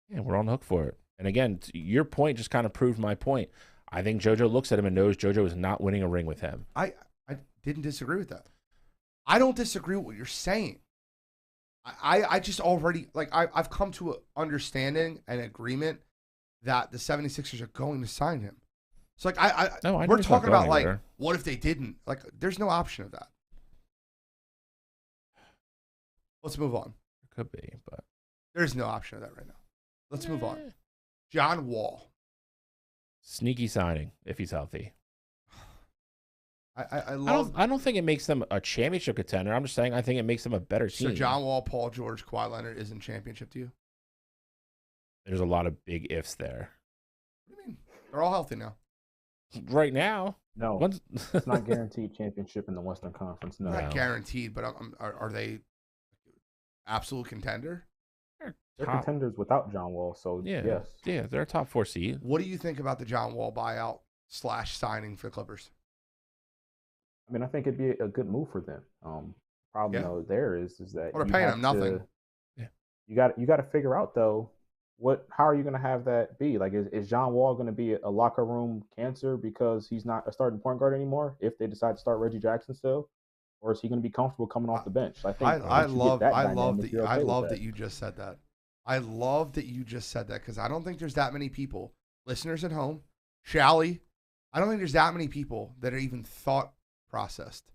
Yeah, we're on the hook for it. And again, your point just kind of proved my point. I think JoJo looks at him and knows JoJo is not winning a ring with him. I didn't disagree with that. I don't disagree with what you're saying. I just already, like, I've come to an understanding and agreement that the 76ers are going to sign him. So, like, we're talking about, like, what if they didn't? Like, there's no option of that. Let's move on. It could be, but. There's no option of that right now. Let's move on. John Wall. Sneaky signing if he's healthy. I don't think it makes them a championship contender. I'm just saying I think it makes them a better team. So John Wall, Paul George, Kawhi Leonard isn't championship to you? There's a lot of big ifs there. What do you mean? They're all healthy now. Right now. No. It's not guaranteed championship in the Western Conference. No. Not guaranteed, but are they absolute contender? They're contenders without John Wall, so yes. Yeah, they're a top 4 seed. What do you think about the John Wall buyout / signing for the Clippers? I mean, I think it'd be a good move for them. Problem Yeah. though there is that Well, they're you paying have him nothing. to- Yeah. You got to figure out though how are you going to have that be? Like, is John Wall going to be a locker room cancer because he's not a starting point guard anymore? If they decide to start Reggie Jackson still, or is he going to be comfortable coming off the bench? I think I love dynamic, you're okay with that you just said that. I love that you just said that because I don't think there's that many people, listeners at home, Shally, I don't think there's that many people that are even thought processed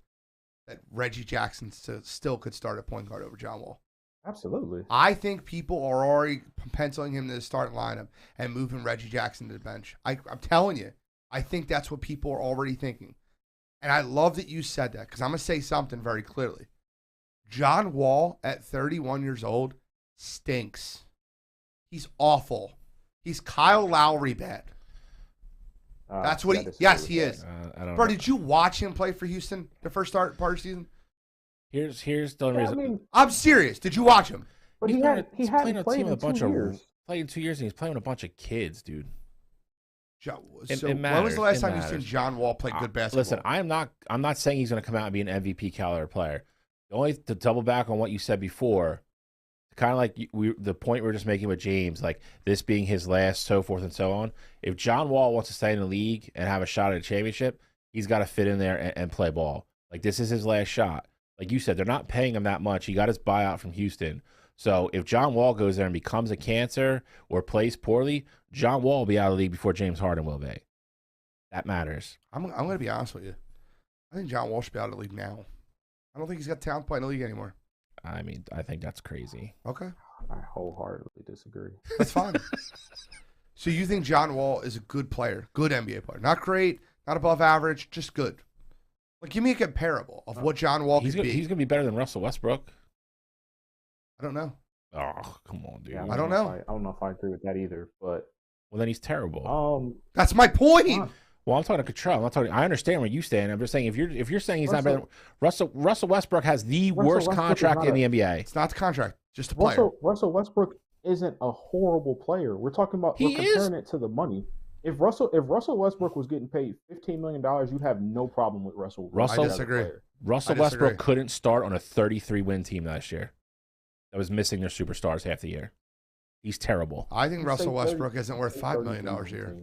that Reggie Jackson still could start a point guard over John Wall. Absolutely. I think people are already penciling him to the starting lineup and moving Reggie Jackson to the bench. I'm telling you, I think that's what people are already thinking. And I love that you said that because I'm going to say something very clearly. John Wall at 31 years old stinks. He's awful. He's Kyle Lowry bad. That's what he. Yes, he is. I don't Bro, know. did you watch him play for Houston the first part of the season? Here's the only I reason. mean, I'm serious. Did you watch him? but He's he playing hadn't a played team in with a bunch 2 of years. played in 2 years, and he's playing with a bunch of kids, dude. So It when was matters. the last It time you seen matters. John Wall play good basketball? Listen, I'm not saying he's going to come out and be an MVP caliber player. Only to double back on what you said before, kind of like the point we were just making with James, like this being his last, so forth and so on. If John Wall wants to stay in the league and have a shot at a championship, he's got to fit in there and play ball. Like this is his last shot. Like you said, they're not paying him that much. He got his buyout from Houston. So if John Wall goes there and becomes a cancer or plays poorly, John Wall will be out of the league before James Harden will be. That matters. I'm going to be honest with you. I think John Wall should be out of the league now. I don't think he's got talent to play in the league anymore. I mean, I think that's crazy. Okay, I wholeheartedly disagree. that's fine. So you think John Wall is a good player, good NBA player, not great, not above average, just good? Like, give me a comparable of what John Wall He's could going be. to be better than Russell Westbrook. I don't know. Oh, come on, dude. Yeah, I don't know. I don't know if I agree with that either. But Well, then he's terrible. That's my point. Huh. Well, I'm talking to Catrell. I'm not talking. I understand where you stand. I'm just saying if you're saying he's not better, Russell Westbrook has the worst Westbrook is contract not in the NBA. It's not the contract, just a player. Russell Westbrook isn't a horrible player. We're talking about we're comparing it to the money. If Russell Westbrook was getting paid $15 million, you'd have no problem with Russell. Russell- I disagree. Russell I disagree. Westbrook couldn't start on a 33-win team last year that was missing their superstars half the year. He's terrible. I think You Russell say Westbrook 30 isn't worth $5 million a year.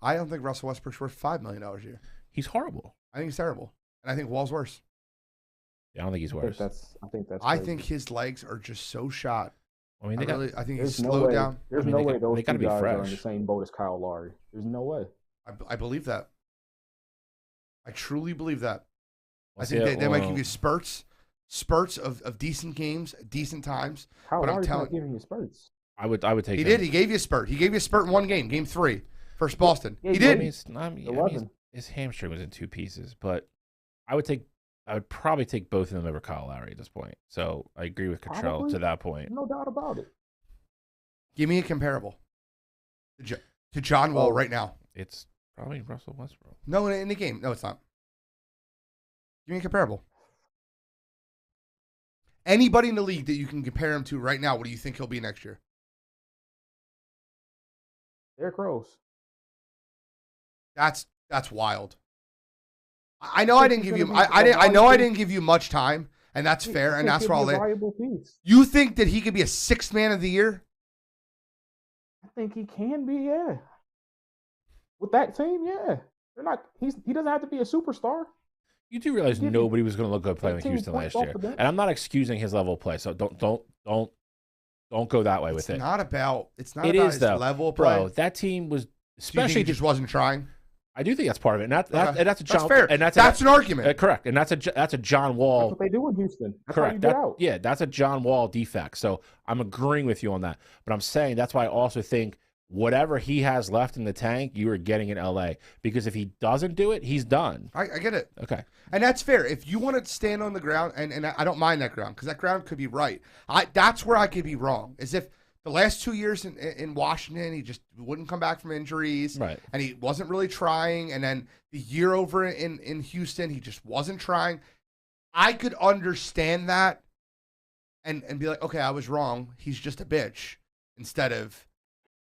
I don't think Russell Westbrook's worth $5 million a year. He's horrible. I think he's terrible, and I think Wall's worse. Yeah, I don't think he's I worse. think that's. I crazy. think his legs are just so shot. I mean, I think he's There's no slowed way. down. There's I mean, no they way got- those they gotta two be guys are in fresh. the same boat as Kyle Lowry. There's no way. I believe that. I truly believe that. I Let's think see, they might well, give you spurts of decent games, decent times. Kyle But I'm Lowry's telling not giving you spurts. I would take. He him. did. He gave you a spurt. He gave you a spurt in one game, game 3, versus Boston. Yeah, He he I did. mean, it's not, I mean, wasn't. his hamstring was in 2 pieces, but I would probably take both of them over Kyle Lowry at this point. So I agree with Catrell Probably. to that point. No doubt about it. Give me a comparable to John Wall right now. It's probably Russell Westbrook. No, in the game. No, it's not. Give me a comparable. Anybody in the league that you can compare him to right now, what do you think he'll be next year? Derrick Rose. That's wild. I know I didn't give you. I know I didn't give you much time, and that's fair, and that's for all that. Valuable piece. You think that he could be a 6th man of the year? I think he can be. Yeah. With that team, yeah. They're not. He doesn't have to be a superstar. You do realize Give me nobody was going to look good playing with 15 Houston points last off year, the bench. and I'm not excusing his level of play. So don't go that way with It's it. not about. It's not It about is his though, level of play. bro. That team was Do you think especially. he just wasn't trying. I do think that's part of it, and Okay. that's a John. That's fair. And that's an argument. correct, and that's a John That's Wall. what they do in Houston. That's how you Correct. get out. Yeah, that's a John Wall defect. So I'm agreeing with you on that. But I'm saying that's why I also think whatever he has left in the tank, you are getting in LA. Because if he doesn't do it, he's done. I get it. Okay. And that's fair. If you want to stand on the ground, and I don't mind that ground, because that ground could be right. That's where I could be wrong. Is if the last 2 years in Washington, he just wouldn't come back from injuries. Right. And he wasn't really trying. And then the year over in Houston, he just wasn't trying. I could understand that and be like, okay, I was wrong. He's just a bitch. Instead of,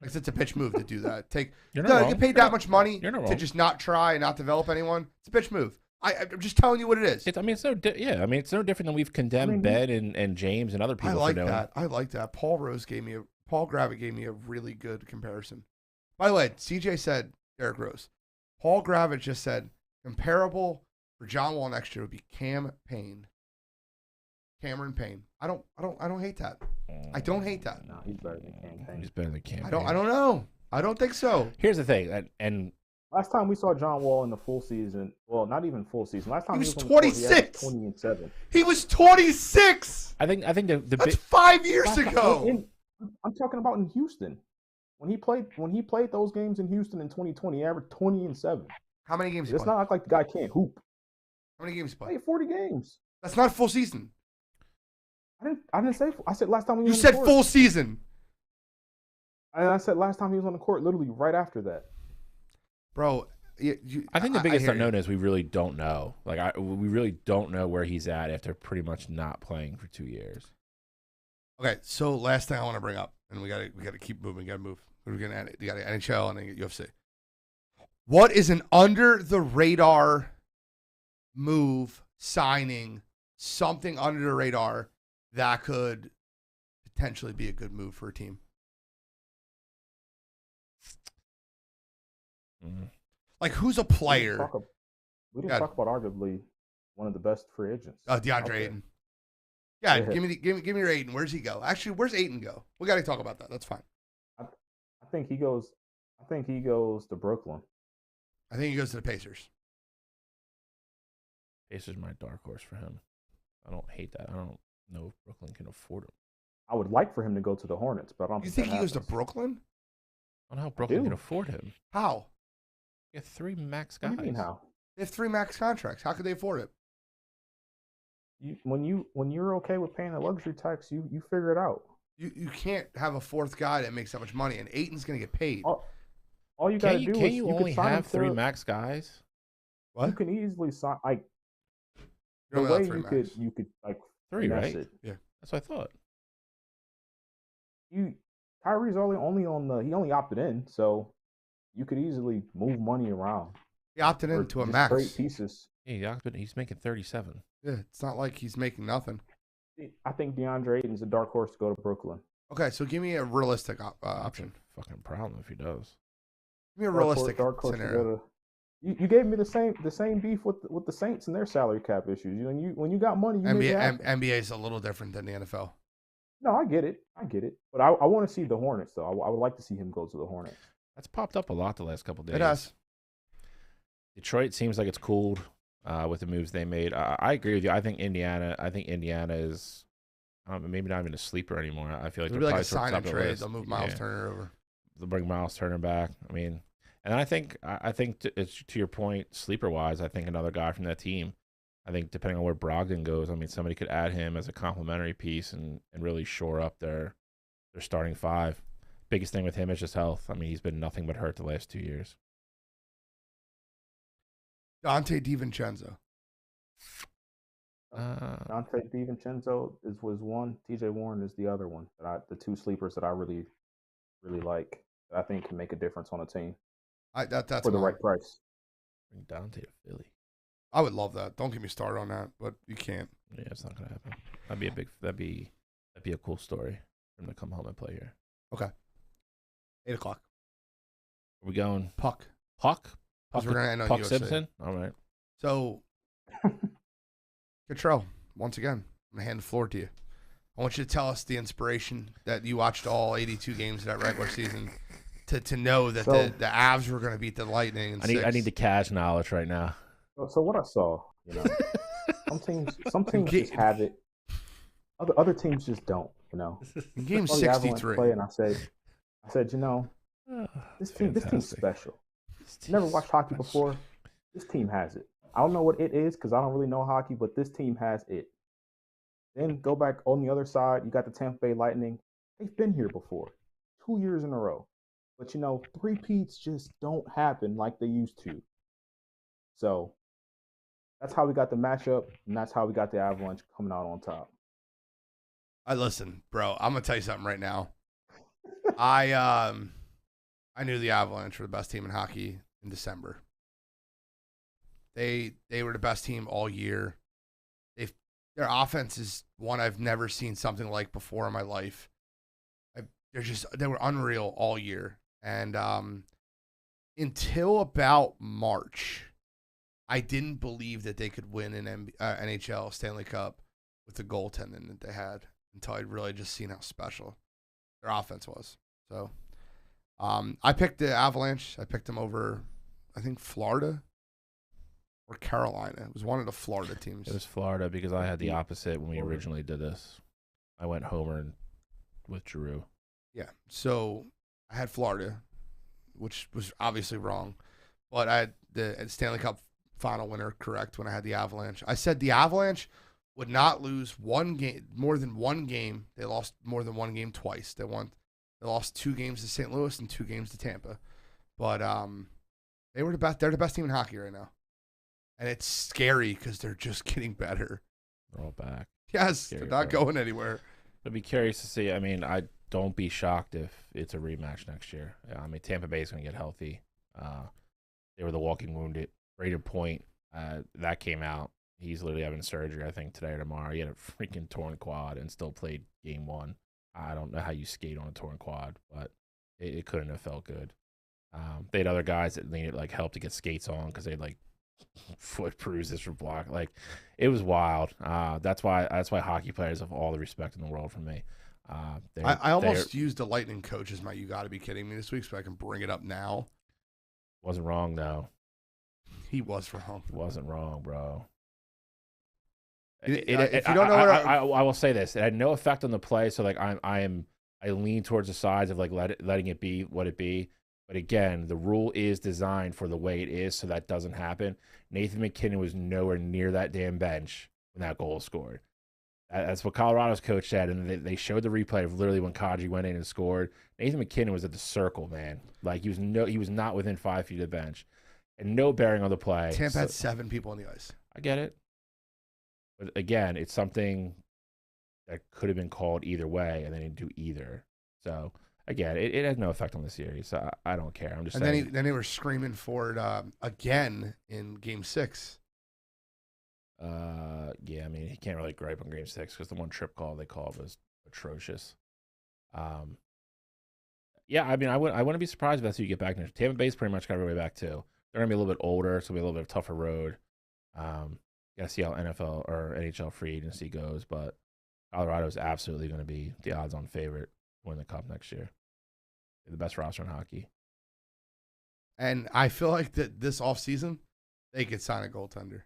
like, it's a bitch move to do that. You're not wrong. Get paid that much money You're not to wrong. just not try and not develop anyone. It's a bitch move. I'm just telling you what it is. I mean, it's no different than we've condemned Ben and James and other people I like for doing. that. I like that. Paul Gravett gave me a really good comparison. By the way, CJ said Derek Rose. Paul Gravett just said comparable for John Wall next year would be Cameron Payne. I don't hate that. I don't hate that. No, he's better than Cam Payne. He's better than Cam. I don't know. I don't think so. Here's the thing, and Last time we saw John Wall in the full season, well, not even full season. Last time he was on the court, 26. 20-7. He was 26. I think the That's big 5 years Last time- ago. I'm talking about in Houston. When he played those games in Houston in 2020, he averaged 20-7. How many games? It's not like the guy can't hoop. How many games he He played? played 40 games. That's not full season. I didn't say. I said last time he You was said on the court. full season, And I said last time he was on the court, literally right after that. bro. I think the biggest hear you. unknown is we really don't know. We really don't know where he's at after pretty much not playing for 2 years. Okay, so last thing I want to bring up, and we gotta keep moving. We gotta move. We're gonna you got NHL and then UFC. What is an under the radar move, signing, something under the radar that could potentially be a good move for a team? Mhm. Like, who's a player? We didn't God. talk about arguably one of the best free agents. DeAndre out there. Ayton. Yeah, Yeah. give me your Ayton. Where's he go? Actually, where's Ayton go? We got to talk about that. That's fine. I think he goes to Brooklyn. I think he goes to the Pacers. Pacers my dark horse for him. I don't hate that. I don't know if Brooklyn can afford him. I would like for him to go to the Hornets, but I don't You think think that he goes to happens. Brooklyn? I don't know how Brooklyn do. can afford him. How? You have 3 max What guys. do you mean how? They have 3 max contracts. How could they afford it? When you're okay with paying a luxury tax, you figure it out. You can't have a fourth guy that makes that much money, and Ayton's going to get paid. All you got to do Can is you could only sign him have 3 to- max guys? What? You can easily sign like You're the only allowed way 3 max. you could like 3, finesse right? it. That's what I thought. Kyrie's only on he only opted in, so you could easily move money around. He opted or into a just max. trade pieces. Yeah, he's making 37. Yeah, it's not like he's making nothing. I think DeAndre Ayton's a dark horse to go to Brooklyn. Okay, so give me a realistic option. Fucking problem if he does. Give me a realistic dark horse to scenario. go to. You gave me the same beef with the Saints and their salary cap issues. When you got money, you make it happen. NBA is a little different than the NFL. No, I get it. But I want to see the Hornets though. I would like to see him go to the Hornets. That's popped up a lot the last couple days. It has. Detroit seems like it's cooled with the moves they made. I agree with you. I think Indiana is maybe not even a sleeper anymore. I feel like It'll they're be like probably a sign and towards the top of the trade. list. They'll move Miles Yeah. Turner over. They'll bring Miles Turner back. I mean, and I think it's to your point, sleeper wise. I think another guy from that team. I think depending on where Brogdon goes, I mean, somebody could add him as a complementary piece and really shore up their starting 5. Biggest thing with him is just health. I mean, he's been nothing but hurt the last 2 years. Dante DiVincenzo. Dante DiVincenzo was one. TJ Warren is the other one. The 2 sleepers that I really, really like. That I think can make a difference on a team That's for the mine. right price. Bring Dante to Philly. I would love that. Don't get me started on that, but you can't. Yeah, it's not gonna happen. That'd be a cool story for him to come home and play here. Okay. 8 o'clock. Are we going Puck. Puck? Because we're going to end on Puck UFC. Simpson? All right. So, Catrell, once again, I'm going to hand the floor to you. I want you to tell us the inspiration that you watched all 82 games of that regular season to know that the Avs were going to beat the Lightning in I 6. need the cash knowledge right now. So what I saw, some teams just have it. Other teams just don't. In game Saw the Avalanche 63. play, and I said, this team's Fantastic. special. Never watched hockey before. This team has it. I don't know what it is because I don't really know hockey, but this team has it. Then go back on the other side. You got the Tampa Bay Lightning. They've been here before, 2 years in a row. But three-peats just don't happen like they used to. So that's how we got the matchup, and that's how we got the Avalanche coming out on top. Listen, bro, I'm going to tell you something right now. I knew the Avalanche were the best team in hockey in December. They were the best team all year. Their offense is one I've never seen something like before in my life. They were unreal all year. And until about March, I didn't believe that they could win an NHL Stanley Cup with the goaltending that they had until I'd really just seen how special their offense was. So I picked the Avalanche. I picked them over, I think, Florida or Carolina. It was one of the Florida teams. It was Florida because I had the opposite when we originally did this. I went homer and with Giroux. Yeah. So I had Florida, which was obviously wrong. But I had the Stanley Cup final winner correct when I had the Avalanche. I said the Avalanche would not lose more than one game. They lost more than one game twice. They lost 2 games to St. Louis and 2 games to Tampa. But they were the best. They're the best team in hockey right now. And it's scary because they're just getting better. They're all back. Yes, Scary, they're not going anywhere. I'd be curious to see. I mean, I don't be shocked if it's a rematch next year. I mean, Tampa Bay is going to get healthy. They were the walking wounded. Braden Point, that came out. He's literally having surgery, I think, today or tomorrow. He had a freaking torn quad and still played game 1. I don't know how you skate on a torn quad, but it couldn't have felt good. They had other guys that needed like help to get skates on because they had like foot bruises for block. Like it was wild. That's why hockey players have all the respect in the world from me. I almost used the Lightning coach as my "you got to be kidding me" this week, so I can bring it up now. Wasn't wrong though. He was wrong. He wasn't wrong, bro. If you don't know, I will say this: it had no effect on the play. So like I lean towards the sides of like letting it be what it be. But again, the rule is designed for the way it is, so that doesn't happen. Nathan McKinnon was nowhere near that damn bench when that goal was scored. That's what Colorado's coach said, and they showed the replay of literally when Kadri went in and scored. Nathan McKinnon was at the circle, man. Like he was not within 5 feet of the bench, and no bearing on the play. Tampa had 7 people on the ice. I get it, but again, it's something that could have been called either way, and they didn't do either. So again, it had no effect on the series. So I don't care. I'm just saying. Then they were screaming for it again in Game 6. Yeah, I mean, he can't really gripe on Game 6 because the one trip call they called was atrocious. Yeah, I mean, I wouldn't be surprised if that's who you get back next. Tampa Bay's pretty much got everybody back too. They're gonna be a little bit older, so it'll be a little bit of a tougher road. Gotta see how NFL or NHL free agency goes, but Colorado is absolutely going to be the odds-on favorite to win the Cup next year. They're the best roster in hockey. And I feel like that this offseason, they could sign a goaltender.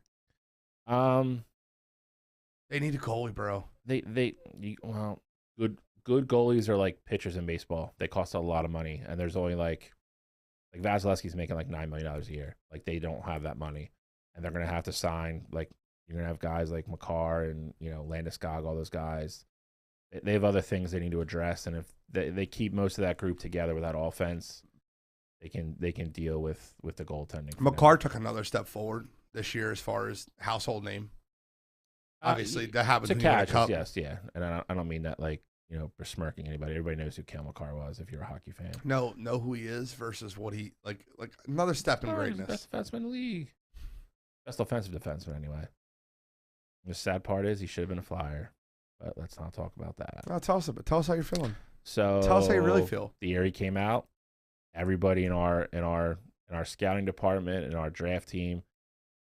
They need a goalie, bro. Good goalies are like pitchers in baseball. They cost a lot of money, and there's only like Vasilevsky's making like $9 million a year. Like they don't have that money, and they're gonna have to sign like you're gonna have guys like Makar and Landeskog, all those guys. They have other things they need to address, and if they keep most of that group together with that offense, they can deal with the goaltending. Makar took another step forward this year as far as household name. Obviously, that happens when you win a cup. Yes, yeah, and I don't mean that like besmirking anybody. Everybody knows who Cale Makar was if you're a hockey fan. Know who he is versus what he like another step in greatness. Best defenseman in the league. Best offensive defenseman anyway. The sad part is he should have been a Flyer, but let's not talk about that. No, tell us how you're feeling. So tell us how you really feel. The year he came out, everybody in our scouting department and our draft team,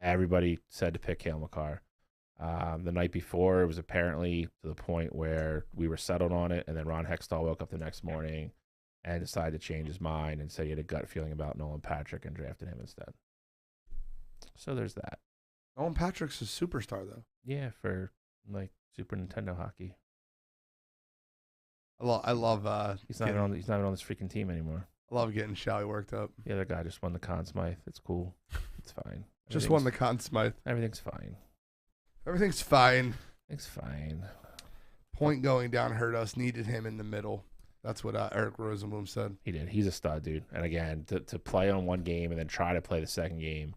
everybody said to pick Cale Makar. The night before, it was apparently to the point where we were settled on it, and then Ron Hextall woke up the next morning and decided to change his mind and say he had a gut feeling about Nolan Patrick and drafted him instead. So there's that. Nolan Patrick's a superstar, though. Yeah, for like Super Nintendo hockey. I love. He's not even on this freaking team anymore. I love getting Shally worked up. The other guy just won the Conn Smythe. It's cool. It's fine. Just won the Conn Smythe. Everything's fine. Everything's fine. It's fine. Point going down hurt us. Needed him in the middle. That's what Eric Rosenblum said. He did. He's a stud, dude. And again, to play on one game and then try to play the second game,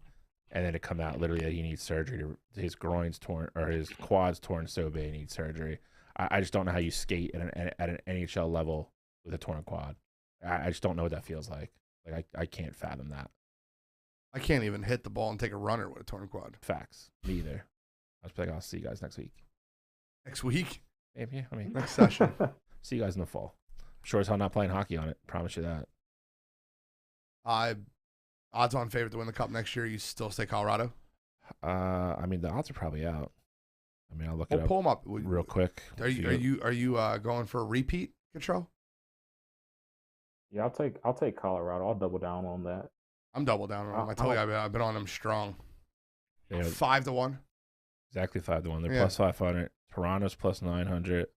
and then to come out literally that he needs surgery, his groin's torn or his quad's torn so bad he needs surgery. I just don't know how you skate at an NHL level with a torn quad. I just don't know what that feels like. Like I can't fathom that. I can't even hit the ball and take a runner with a torn quad. Facts. Me either. I was like, I'll see you guys next week. Next week? Maybe. I mean, Next session. see you guys in the fall. Sure as hell not playing hockey on it. Promise you that. Odds-on favorite to win the cup next year. You still say Colorado? I mean, the odds are probably out. I mean, I'll look it We'll up pull them up real quick. Are you going for a repeat, Catrell? Yeah, I'll take Colorado. I'll double down on that. I'm double down on them. I told you I've been on them strong. They are 5-1. exactly 5-1. They're Yeah. plus 500. Toronto's plus 900.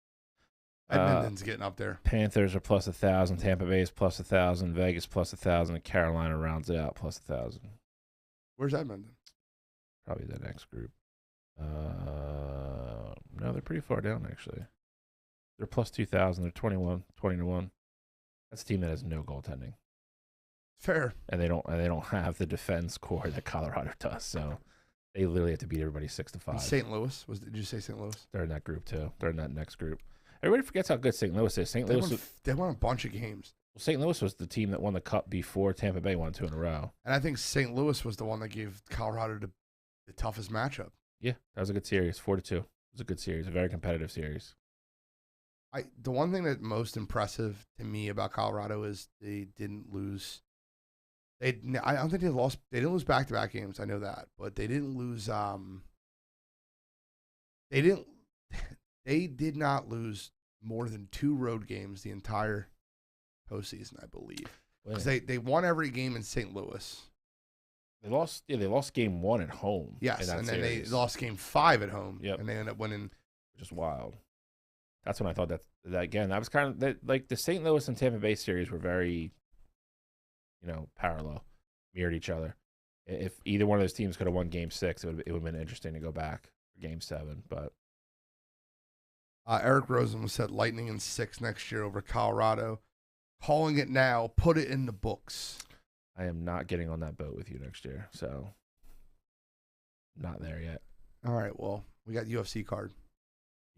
Edmonton's getting up there. Panthers are plus 1,000. Tampa Bay is plus 1,000. Vegas plus 1,000. And Carolina rounds it out plus 1,000. Where's Edmonton? Probably the next group. No, they're pretty far down actually. They're plus 2,000. They're 20-1. That's a team that has no goaltending, Fair. and they don't have the defense core that Colorado does. So they literally have to beat everybody 6-5. And St. Louis did you say St. Louis? They're in that group too. They're in that next group. Everybody forgets how good St. Louis is. They won a bunch of games. St. Louis was the team that won the cup before Tampa Bay won 2 in a row. And I think St. Louis was the one that gave Colorado the toughest matchup. Yeah, that was a good series. 4-2. It was a good series. A very competitive series. The one thing that's most impressive to me about Colorado is they didn't lose. I don't think they lost. They didn't lose back-to-back games. I know that, but they didn't lose. They did not lose more than 2 road games the entire postseason, I believe. Because they won every game in St. Louis. They lost. Yeah, they lost game 1 at home. Yes, in and that then series, they lost game 5 at home. Yep. And they ended up winning. which is wild. That's when I thought that again. That was kind of like the St. Louis and Tampa Bay series were very, parallel, mirrored each other. If either one of those teams could have won Game 6, it would have been interesting to go back for Game 7. But Eric Rosen said Lightning in 6 next year over Colorado. Calling it now. Put it in the books. I am not getting on that boat with you next year, so not there yet. All right, well, we got UFC card.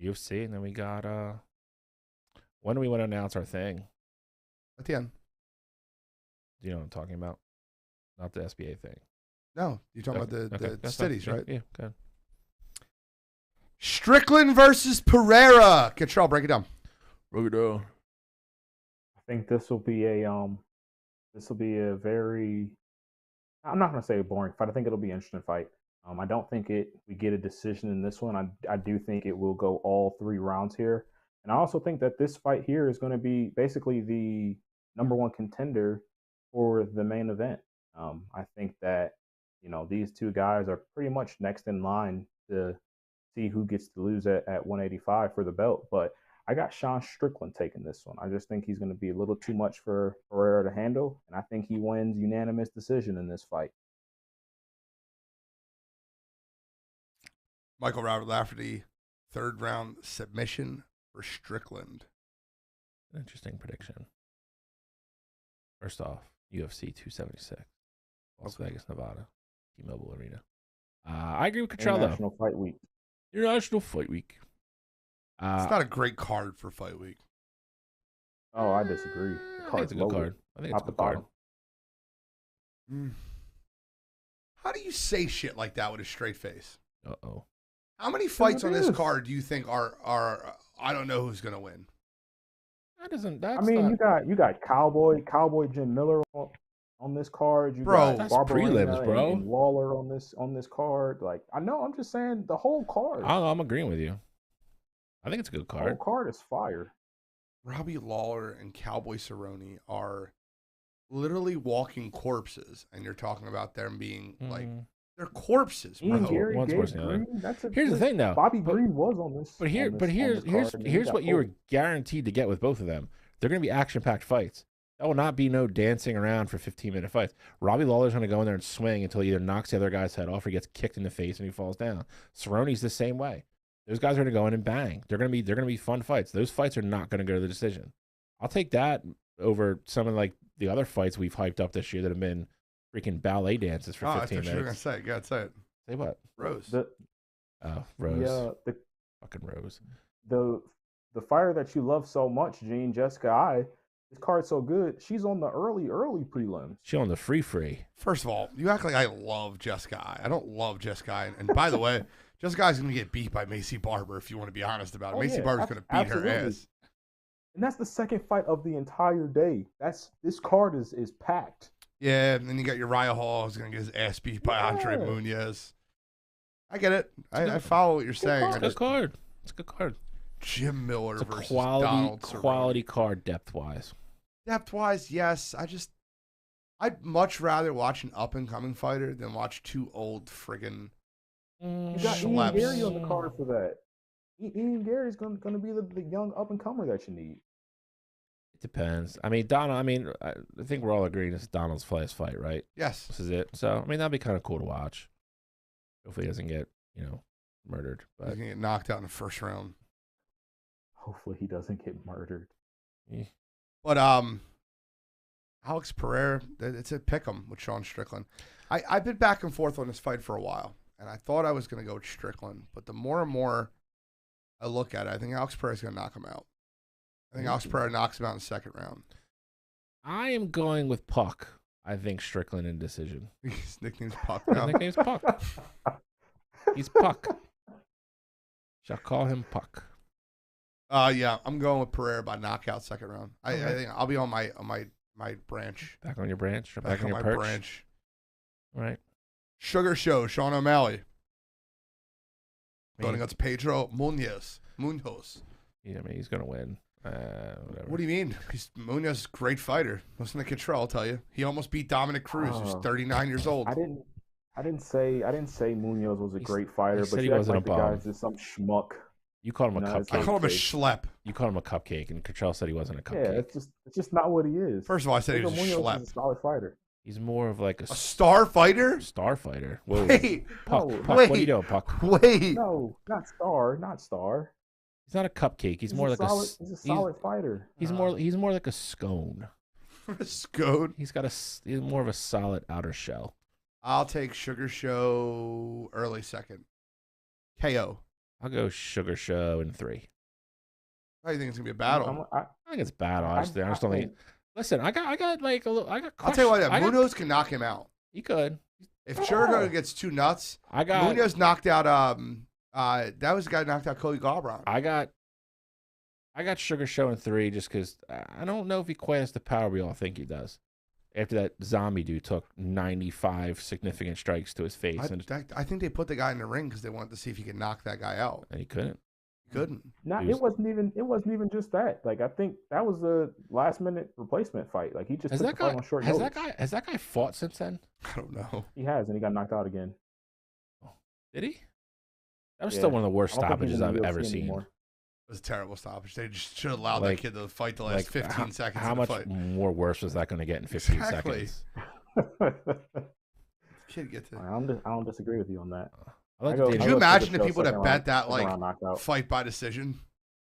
UFC, and then we got when do we want to announce our thing? At the end. Do you know what I'm talking about? Not the SBA thing. No, you're talking about the that's cities, fine. right? Yeah, good. Strickland versus Pereira. Catrell, break it down. Break it down. I think this will be a very, I'm not going to say a boring fight. I think it'll be an interesting fight. I don't think we get a decision in this one. I do think it will go all 3 rounds here. And I also think that this fight here is going to be basically the #1 contender for the main event. I think that, these 2 guys are pretty much next in line to see who gets to lose at 185 for the belt. But I got Sean Strickland taking this one. I just think he's going to be a little too much for Pereira to handle. And I think he wins unanimous decision in this fight. Michael Robert Lafferty, 3rd round submission for Strickland. Interesting prediction. First off, UFC 276, Las Vegas, Nevada, T-Mobile Arena. I agree with Catrell, though. International Fight Week. International Fight Week. It's not a great card for Fight Week. Oh, I disagree. I think it's a good card. I think it's a good card. How do you say shit like that with a straight face? Uh-oh. How many fights on this card do you think are I don't know who's gonna win? You got Cowboy Jim Miller on this card. You got that's Barberena prelims, bro. and Lawler on this card. Like, I know, I'm just saying the whole card. I'm agreeing with you. I think it's a good The card. whole card is fire. Robbie Lawler and Cowboy Cerrone are literally walking corpses, and you're talking about them being like they're corpses, bro. One's worse than the other. Here's the thing, though. Bobby Green was on this. Here's what you were guaranteed to get with both of them. They're going to be action-packed fights. That will not be no dancing around for 15-minute fights. Robbie Lawler's going to go in there and swing until he either knocks the other guy's head off or he gets kicked in the face and he falls down. Cerrone's the same way. Those guys are going to go in and bang. They're going to be fun fights. Those fights are not going to go to the decision. I'll take that over some of like the other fights we've hyped up this year that have been freaking ballet dances for 15 minutes. You're gonna say. Go ahead, say it. Say what? Rose. Rose. Fucking Rose. The fighter that you love so much, Gene, Jessica Eye, this card's so good. She's on the early prelims. She on the free. First of all, you act like I love Jessica. I don't love Jessica. And by the way, Jessica's going to get beat by Macy Barber if you want to be honest about it. Macy Barber's going to beat her ass. And that's the second fight of the entire day. This card is packed. Yeah, and then you got Uriah Hall who's going to get his ass beat by Andre Munoz. I get it. I follow what you're saying. It's a good card. It's a good card. Jim Miller It's a versus Donald Cerrone. quality card depth-wise. Depth-wise, yes. I'd much rather watch an up-and-coming fighter than watch two old friggin' You got Ian Gary on the card for that. Ian Gary's going to be the young up-and-comer that you need. It depends. I mean, Donald. I mean, I think we're all agreeing this is Donald's last fight, right? Yes. This is it. So, I mean, that'd be kind of cool to watch. Hopefully, he doesn't get murdered. But He's going to get knocked out in the first round. Hopefully, he doesn't get murdered. yeah. But Alex Pereira, it's a pick 'em with Sean Strickland. I've been back and forth on this fight for a while, and I thought I was going to go with Strickland. But the more and more I look at it, I think Alex Pereira's going to knock him out. I think Alex Pereira knocks him out in the second round. I am going with Puck. I think Strickland in decision. His nickname's Puck His now. nickname's Puck. He's Puck. Shall call him Puck. Yeah, I'm going with Pereira by knockout second round. I think I'll be on my branch. Back on your branch? Or Back back on on your my perch? branch. All right. Sugar Show, Sean O'Malley. Me. Going against Pedro Munoz. Yeah, I mean, he's going to win. Whatever. What do you mean? Munoz is a great fighter. Listen to Catrell, I'll tell you. He almost beat Dominic Cruz, who's 39 years old. I didn't say Munoz was a great fighter, said but he you act wasn't like a the bum. guy's just some schmuck. You called him a No, it's cupcake. I call him a schlep. You called him a cupcake, and Catrell said he wasn't a Yeah, cupcake. it's just not what he is. First of all, I said he Pedro was a Munoz schlep. is a solid fighter. He's more of like A star fighter? star fighter. Whoa. Wait, Puck, no, Puck, wait. what are you doing, Puck? wait. No, not star. He's not a cupcake. He's more like He's a solid fighter. He's more like a scone. Scode. He's more of a solid outer shell. I'll take Sugar Show early second. KO. I'll go Sugar Show in 3. How do you think it's going to be a battle? I think it's bad, honestly. I just don't think. Listen, I got like a little. I got. I'll tell you what, Munoz can knock him out. He could. If Sugar gets too nuts, I got. Munoz knocked out, that was the guy who knocked out Cody Garbrandt. I got Sugar Show in 3 just because I don't know if he quite has the power we all think he does. After that zombie dude took 95 significant strikes to his face, I think they put the guy in the ring because they wanted to see if he could knock that guy out. and he couldn't. He couldn't. It wasn't even just that. Like I think that was the last minute replacement fight. Like he just Has took that the fight guy? on short Has notice. that guy fought since then? I don't know. He has, and he got knocked out again. Did he? That was Yeah. still one of the worst I don't think he's stoppages in the I've UFC ever seen. anymore. It was a terrible stoppage. They just should have allowed Like- that kid to fight the last 15 seconds How of the much fight. more worse was that going to get in 15 Exactly. seconds? Kid get to. I don't disagree with you on that. I like I go- the Could I you go imagine Sugar the Show people that second bet round- that second like round knockout. fight by decision?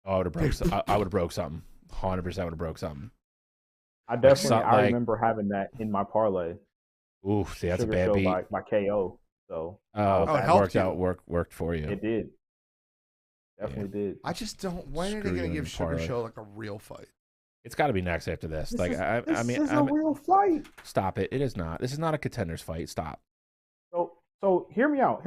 I would have broke. I would have broke something. 100% would have broke something. I definitely I like- remember having that in my parlay. Oof, see, that's Sugar a bad Show beat. by KO. So Oh, it that helped worked you. out. Worked for you. it did. Definitely did. I just don't. When are they Screw going to you give in Sugar parlay. Show like a real fight? It's got to be next after this. This Like is, I this mean, is a real fight. stop it. It is not. This is not a contenders fight. Stop. So hear me out.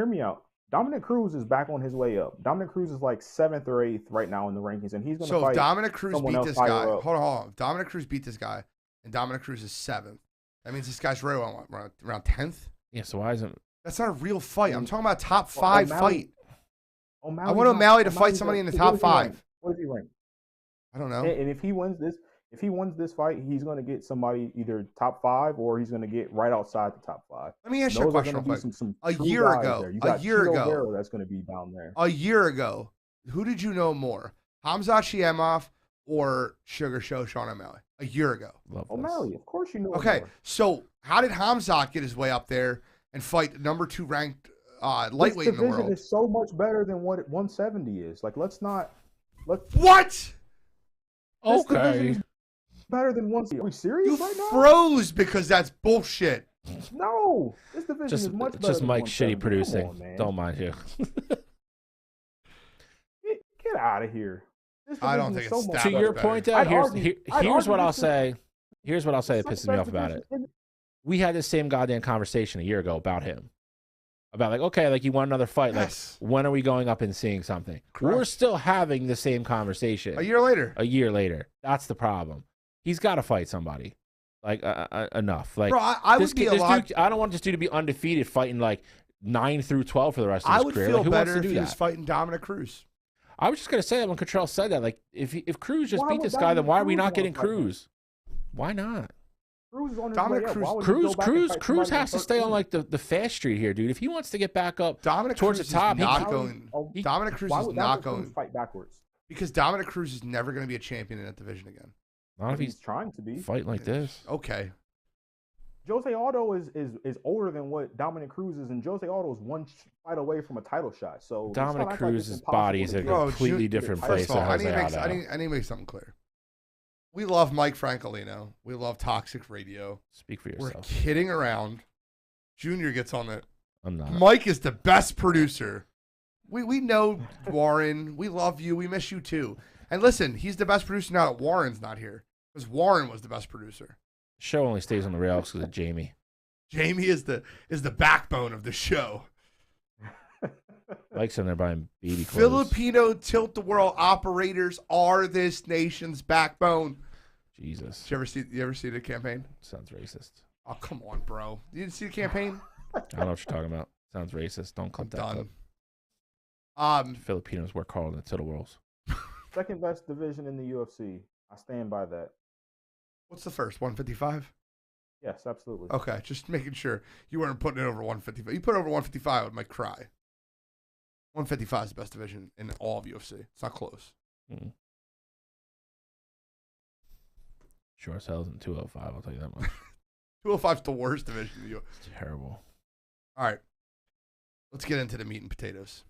Dominic Cruz is back on his way up. Dominic Cruz is like 7th or 8th right now in the rankings, and he's going to So fight. if Dominic Cruz someone beat else this higher guy, up. hold on. If Dominic Cruz beat this guy, and Dominic Cruz is 7th, that means this guy's right around 10th. Yeah. So why isn't? That's not a real fight. I'm talking about a top Well, 5 O'Malley- fight. O'Malley's I want not- O'Malley to fight O'Malley's somebody a- in the what top is he ranked? 5. What is he ranked? I don't know. And if he wins this fight, he's going to get somebody either top 5 or he's going to get right outside the top 5. Let me ask you a Those are question gonna real be quick. some A true year guys ago- there. You a got year Chito ago- Vera that's going to be down there. A year ago, who did you know more, Hamzat Chiemov or Sugar Show Sean O'Malley? A year ago. Love this. O'Malley, of course you know. Okay, more. so how did Hamzat get his way up there and fight number 2 ranked lightweight in this the division world? is so much better than what 170 is. Like, let's What? This Okay. division is better than 170. Are we serious You right now? froze because that's bullshit. No, this division Just is much better. just than Mike shitty 170. producing. Come on, man. Don't mind you. Get out of here. I don't division think is so it's much that To much your better. point, though, I'd here's argue what I'll this is- say. Here's what I'll say that It's pisses the me best off about it. division in- We had this same goddamn conversation a year ago about him. About like, okay, like you want another fight. Yes. Like, when are we going up and seeing something? Correct. We're still having the same conversation A year later. a year later. That's the problem. He's got to fight somebody. Like, enough. Like, Bro, I this would be kid- a this lot. dude, I don't want this dude to be undefeated fighting like 9 through 12 for the rest of I his would career. feel Like, who wants better to if do he was that? fighting Dominic Cruz. I was just gonna say that when Catrell said that. Like, if Cruz just Why beat would this guy, then Dominic why are we Cruz not wanna getting fight him? Cruz? Why not? Cruz is on his Dominic way up. Cruz- Why would he go back and fight Cruz somebody has to in stay on 13? like the fast street here, dude. If he wants to get back up Dominic towards Cruz the top, is not Why would- going. oh, Dominic Cruz why is would not Dominic Cruz going fight backwards? because Dominic Cruz is never going to be a champion in that division again. not if He's he's trying to be. fighting like this. Okay. Jose Aldo is older than what Dominic Cruz is, and Jose Aldo is one fight away from a title shot. So let's not Dominic act like it's Cruz's impossible body is to a do. Bro, completely Ju- different First place First of than all, I Jose need, to make, Aldo. I need to make something clear. We love Mike Francolino. We love Toxic Radio. Speak for We're yourself. kidding around. Junior gets on it. I'm not. Mike is the best producer. We know Warren. We love you. We miss you too. And listen, he's the best producer now that Warren's not here. Because Warren was the best producer. Show only stays on the rails because of Jamie. Jamie is the backbone of the show. Mike's in there buying baby clothes. Filipino tilt-the-world operators are this nation's backbone. Jesus, Did you ever see the campaign? sounds racist. Oh, come on, bro. You didn't see the campaign? I don't know what you're talking about. Sounds racist. Don't I'm clip that clip. done. Filipinos work hard in the Tittle Worlds. Second best division in the UFC. I stand by that. What's the first? 155? Yes, absolutely. Okay, just making sure you weren't putting it over 155. You put it over 155, I might cry. 155 is the best division in all of UFC. It's not close. Mm. Sure as hell isn't 205, I'll tell you that much. 205 is the worst division in the UFC. It's terrible. All right, let's get into the meat and potatoes.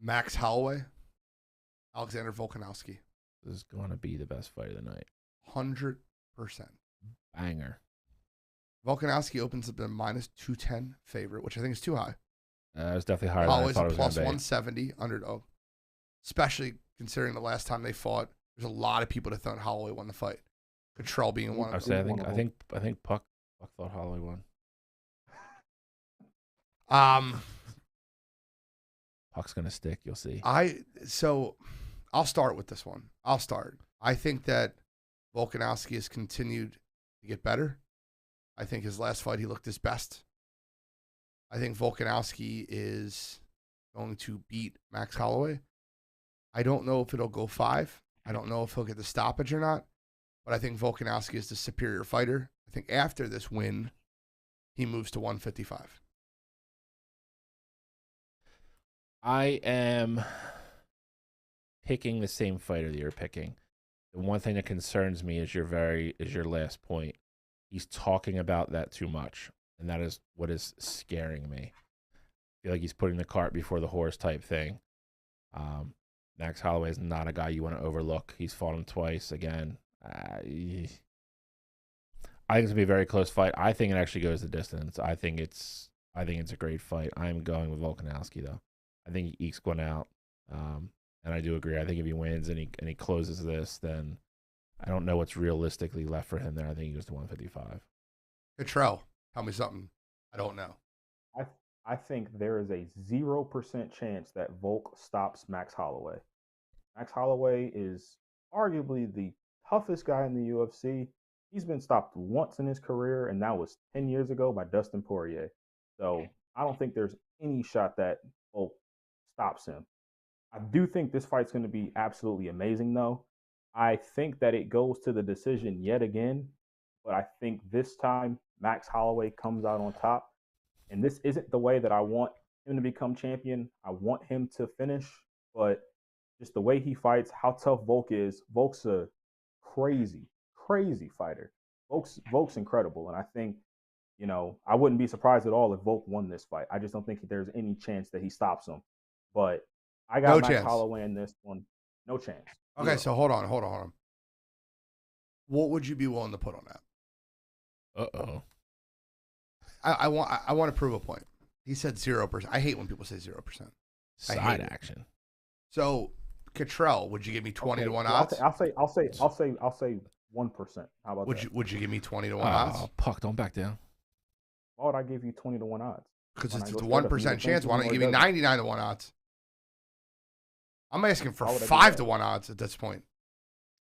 Max Holloway, Alexander Volkanovski, This is going to be the best fight of the night. 100%. Banger. Volkanovski opens up the minus 210 favorite, which I think is too high. It was definitely higher than I Holloway's thought a it was plus going to be. 170 underdog, especially considering the last time they fought. There's a lot of people that thought Holloway won the fight. Catrell being one I of say, them. I think Puck thought Holloway won. Puck's gonna stick. You'll see. I'll start with this one. I think that Volkanovski has continued to get better. I think his last fight he looked his best. I think Volkanovski is going to beat Max Holloway. I don't know if it'll go 5. I don't know if he'll get the stoppage or not. But I think Volkanovski is the superior fighter. I think after this win, he moves to 155. I am picking the same fighter that you're picking. The one thing that concerns me is your last point. He's talking about that too much, and that is what is scaring me. I feel like he's putting the cart before the horse type thing. Max Holloway is not a guy you want to overlook. He's fought him twice again. I think it's gonna be a very close fight. I think it actually goes the distance. I think it's a great fight. I'm going with Volkanovski though. I think he ekes one out, and I do agree. I think if he wins and he closes this, then I don't know what's realistically left for him there. I think he goes to 155. Catrell, tell me something I don't know. I think there is a 0% chance that Volk stops Max Holloway. Max Holloway is arguably the toughest guy in the UFC. He's been stopped once in his career, and that was 10 years ago by Dustin Poirier. So I don't think there's any shot that Volk stops him. I do think this fight's going to be absolutely amazing, though. I think that it goes to the decision yet again, but I think this time Max Holloway comes out on top. And this isn't the way that I want him to become champion. I want him to finish, but just the way he fights, how tough Volk is. Volk's a crazy, crazy fighter. Volk's incredible. And I think, I wouldn't be surprised at all if Volk won this fight. I just don't think there's any chance that he stops him. But I got Max Holloway in this one. No chance. Okay, so hold on. What would you be willing to put on that? Uh-oh. I want to prove a point. He said 0%. I hate when people say 0%. Side action. So Catrell, would you give me 20 to 1 well, odds? I'll say 1%. How about that? Would you give me 20 to 1 odds? Oh, Puck, don't back down. Why would I give you 20 to 1 odds? Because it's Why a not go straight 1% up? chance. Why don't you give me 99 to 1 odds? I'm asking for Why would I do 5 that? to 1 odds at this point.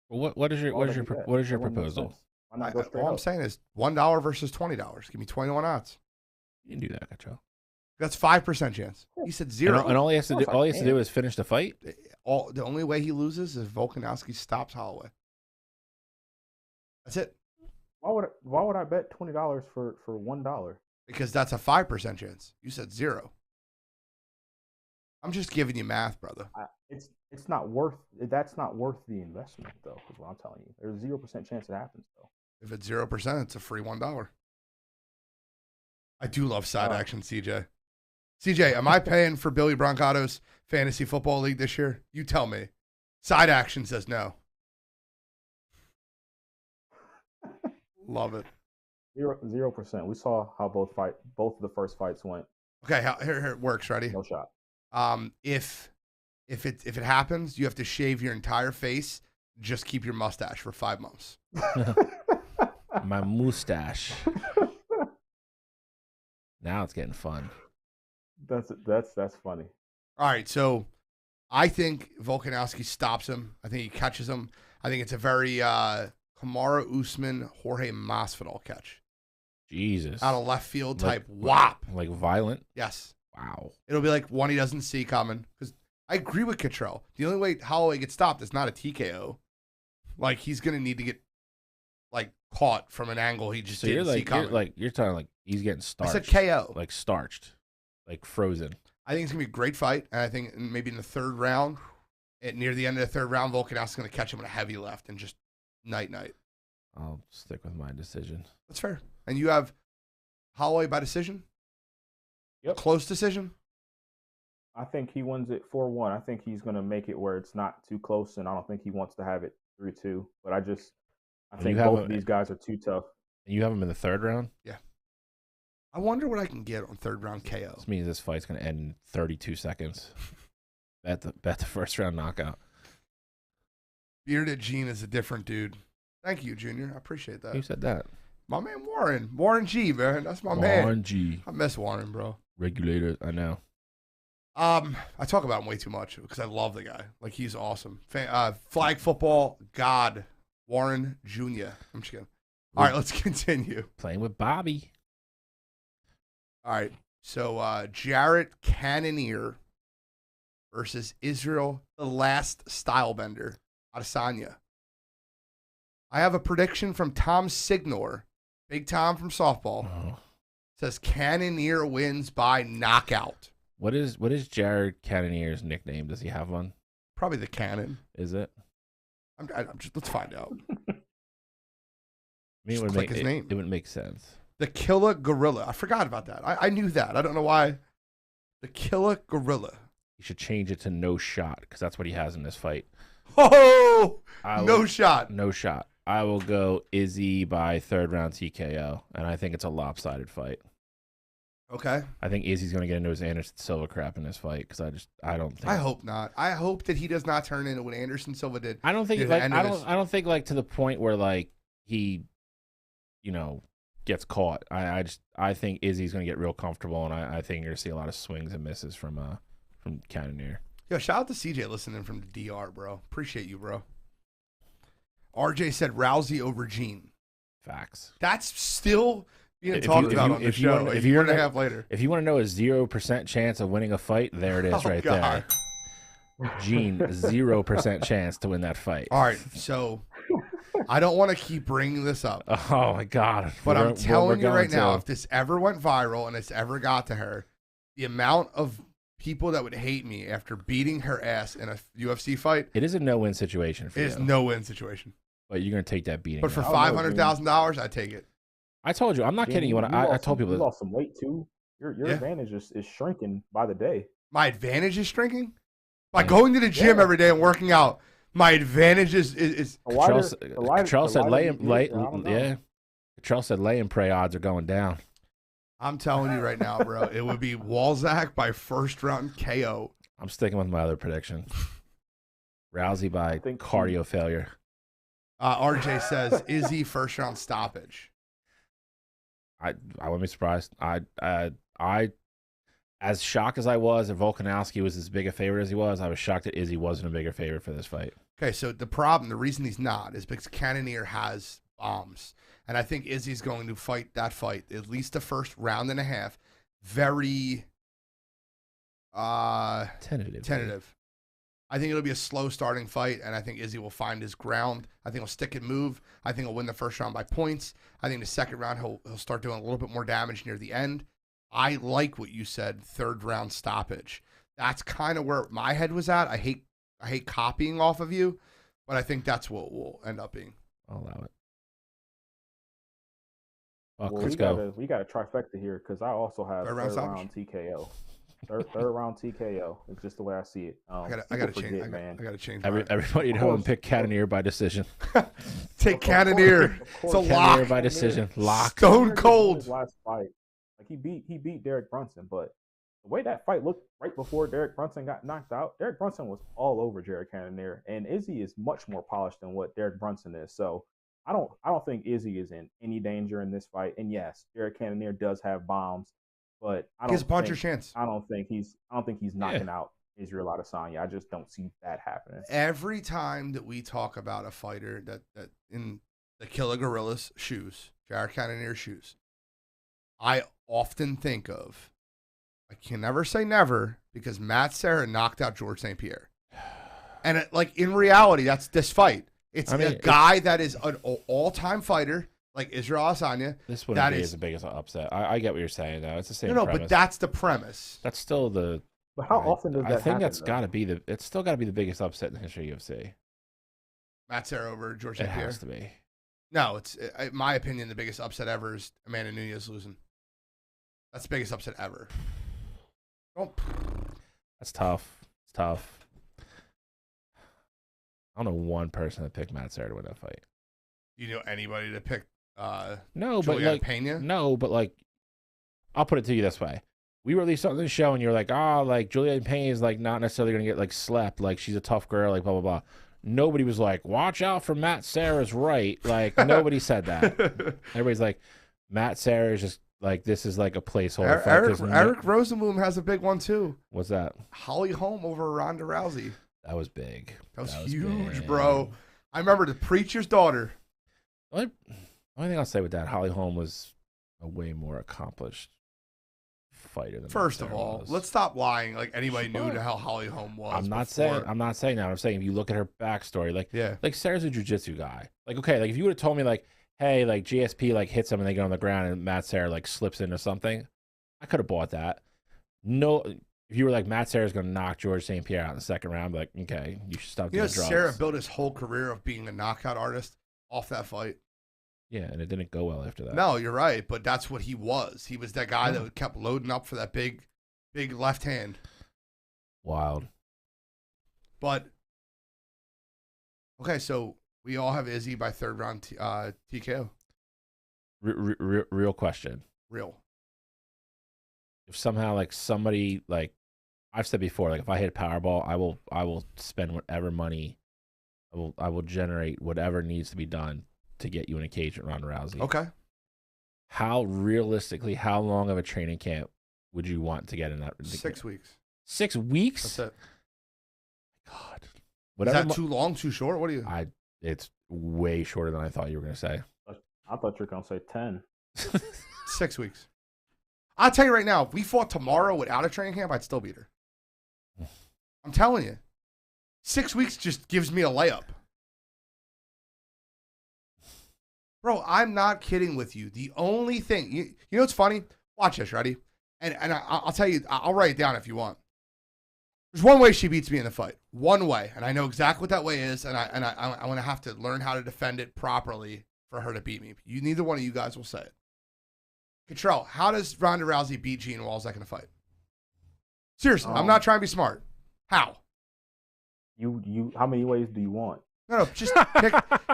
Well, what is your Why would I do that? what is your That wouldn't make proposal? sense. Why not go straight All I'm up? saying is $1 versus $20. Give me 20 to 1 odds. You can do that, Catrell. That's 5% chance. He said 0. And all he has to do, Of course I can. is finish the fight. The only way he loses is Volkanovski stops Holloway. That's it. Why would I bet $20 for $1? Because that's a 5% chance. You said 0. I'm just giving you math, brother. It's not worth. That's not worth the investment, though. Is what I'm telling you. There's 0% chance it happens, though. If it's 0%, it's a free $1. I do love side action, CJ. CJ, am I paying for Billy Broncato's fantasy football league this year? You tell me. Side action says no. Love it. 0%. We saw how both of the first fights went. Okay, here it works. Ready? No shot. If it happens, you have to shave your entire face. Just keep your mustache for 5 months. My mustache. Now it's getting fun. That's funny. All right, so I think Volkanovski stops him. I think he catches him. I think it's a very Kamaru Usman, Jorge Masvidal catch. Jesus. Out of left field type whop. Like violent? Yes. Wow. It'll be like one he doesn't see coming. Because I agree with Catrell. The only way Holloway gets stopped is not a TKO. Like, he's going to need to get, like, caught from an angle he just didn't see coming. You're talking like he's getting starched. I said KO. Like starched. Like frozen. I think it's going to be a great fight. And I think maybe in the third round, near the end of the third round, Volkanovski's going to catch him in a heavy left and just night-night. I'll stick with my decision. That's fair. And you have Holloway by decision? Yep. Close decision? I think he wins it 4-1. I think he's going to make it where it's not too close, and I don't think he wants to have it 3-2. But I think both of these guys are too tough. You have him in the third round? Yeah. I wonder what I can get on third round KO. This means this fight's going to end in 32 seconds. bet the first round knockout. Bearded Gene is a different dude. Thank you, Junior. I appreciate that. Who said that? My man Warren. Warren G, man. That's my man. Warren G. I miss Warren, bro. Regulator. I know. I talk about him way too much because I love the guy. Like, he's awesome. Flag football god, Warren Jr. I'm just kidding. All right, let's continue. Playing with Bobby. All right, so Jarrett Cannonier versus Israel, the last stylebender, Adesanya. I have a prediction from Tom Signor, Big Tom from softball. Oh. Says Cannonier wins by knockout. What is Jared Cannonier's nickname? Does he have one? Probably the Cannon. Is it? I'm just, let's find out. I mean, Just click his name. It would make sense. The Killer Gorilla. I forgot about that. I knew that. I don't know why. The Killer Gorilla. You should change it to no shot because that's what he has in this fight. Oh, no shot. No shot. I will go Izzy by third round TKO, and I think it's a lopsided fight. Okay. I think Izzy's going to get into his Anderson Silva crap in this fight because I don't think. I hope not. I hope that he does not turn into what Anderson Silva did. I don't think like I don't think like to the point where like he, gets caught. I think Izzy's going to get real comfortable, and I think you're going to see a lot of swings and misses from Cannonier. Yo, shout out to CJ listening from the DR, bro. Appreciate you, bro. RJ said Rousey over Gene. Facts. That's still being talked about on the show. If you want to have later. If you want to know a 0% chance of winning a fight, there it is right there. Gene, 0% chance to win that fight. All right, so I don't want to keep bringing this up. Oh my God! But I'm telling you right now, if this ever went viral and it's ever got to her, the amount of people that would hate me after beating her ass in a UFC fight. It is a no-win situation for you. It is no-win situation. But you're going to take that beating. But for $500,000, I take it. I told you. I'm not kidding you. I told people. You lost some weight, too. Your advantage is shrinking by the day. My advantage is shrinking? By going to the gym every day and working out, my advantage is Catrell said Catrell said lay and pray odds are going down. I'm telling you right now, bro. It would be Walzak by first round KO. I'm sticking with my other prediction. Rousey by think cardio failure. RJ says Izzy first round stoppage. I wouldn't be surprised. I as shocked as I was that Volkanovski was as big a favorite as he was, I was shocked that Izzy wasn't a bigger favorite for this fight. Okay, so the reason he's not is because Cannonier has bombs. And I think Izzy's going to fight that fight, at least the first round and a half, very tentative. I think it'll be a slow starting fight, and I think Izzy will find his ground. I think he'll stick and move. I think he'll win the first round by points. I think the second round he'll start doing a little bit more damage near the end. I like what you said, third round stoppage. That's kind of where my head was at. I hate copying off of you, but I think that's what will end up being. I'll allow it. Well, Let's go. We got a trifecta here because I also have Third round TKO. Third round TKO. It's just the way I see it. I gotta change. I gotta change. Everybody at home pick Cannonier by decision. Take Cannonier. It's a lock by decision. Lock. Stone cold. His last fight, like he beat Derek Brunson, but the way that fight looked right before Derek Brunson got knocked out, Derek Brunson was all over Jared Cannonier, and Izzy is much more polished than what Derek Brunson is. So I don't think Izzy is in any danger in this fight. And yes, Jared Cannonier does have bombs, but I don't. He has a puncher's chance. I don't think he's knocking out Israel Adesanya. I just don't see that happening. Every time that we talk about a fighter that in the Killer Gorilla's shoes, Jared Cannonier's shoes, I often think of. I can never say never because Matt Serra knocked out George St. Pierre. And in reality, that's this fight. It's a guy that is an all-time fighter, like Israel Adesanya. This wouldn't be the biggest upset. I get what you're saying, though. It's the same premise. But that's the premise. That's still the... But how often does that happen? I think that's got to be it's still got to be the biggest upset in the history of UFC. Matt Serra over George St. Pierre? It has to be. No, it's in my opinion, the biggest upset ever is Amanda Nunes losing. That's the biggest upset ever. That's tough. It's tough. I don't know one person that picked Matt Serra to win that fight. Do you know anybody to pick? No, Juliana but Pena? No, but I'll put it to you this way: we released something on the show, and you're like, Juliana Pena is not necessarily gonna get slept. She's a tough girl. Blah blah blah. Nobody was like, watch out for Matt Serra's right. Nobody said that. Everybody's like, Matt Serra is just. This is a placeholder. Eric Rosenblum has a big one too. What's that? Holly Holm over Ronda Rousey. That was big. That was huge, big. Bro. I remember the preacher's daughter. The only thing I'll say with that, Holly Holm was a way more accomplished fighter than First of all, let's stop lying. Anybody knew how Holly Holm was. I'm not saying that. I'm saying if you look at her backstory, Sarah's a jiu-jitsu guy. If you would have told me hey, GSP hits him and they get on the ground and Matt Serra slips into something, I could have bought that. No, if you were Matt Serra's going to knock George St. Pierre out in the second round, I'd be okay, you should stop doing drugs. Serra built his whole career of being a knockout artist off that fight. Yeah, and it didn't go well after that. No, you're right, but that's what he was. He was that guy that kept loading up for that big left hand. Wild. But, okay, so we all have Izzy by third round TKO. Real question. Real. If somehow somebody I've said before, if I hit Powerball, I will spend whatever money, I will generate whatever needs to be done to get you in a cage with Ronda Rousey. Okay. How long of a training camp would you want to get in that? 6 weeks. 6 weeks? That's it. God. Is that too long, too short? What do you? It's way shorter than I thought you were going to say. I thought you were going to say 10. 6 weeks. I'll tell you right now, if we fought tomorrow without a training camp, I'd still beat her. I'm telling you. 6 weeks just gives me a layup. Bro, I'm not kidding with you. The only thing, you know what's funny? Watch this, ready? And I'll tell you, I'll write it down if you want. There's one way she beats me in the fight. One way. And I know exactly what that way is, and I want to have to learn how to defend it properly for her to beat me. Neither one of you guys will say it. Catrell, how does Ronda Rousey beat Gene Walzak in a fight? Seriously, I'm not trying to be smart. How? You how many ways do you want? No, just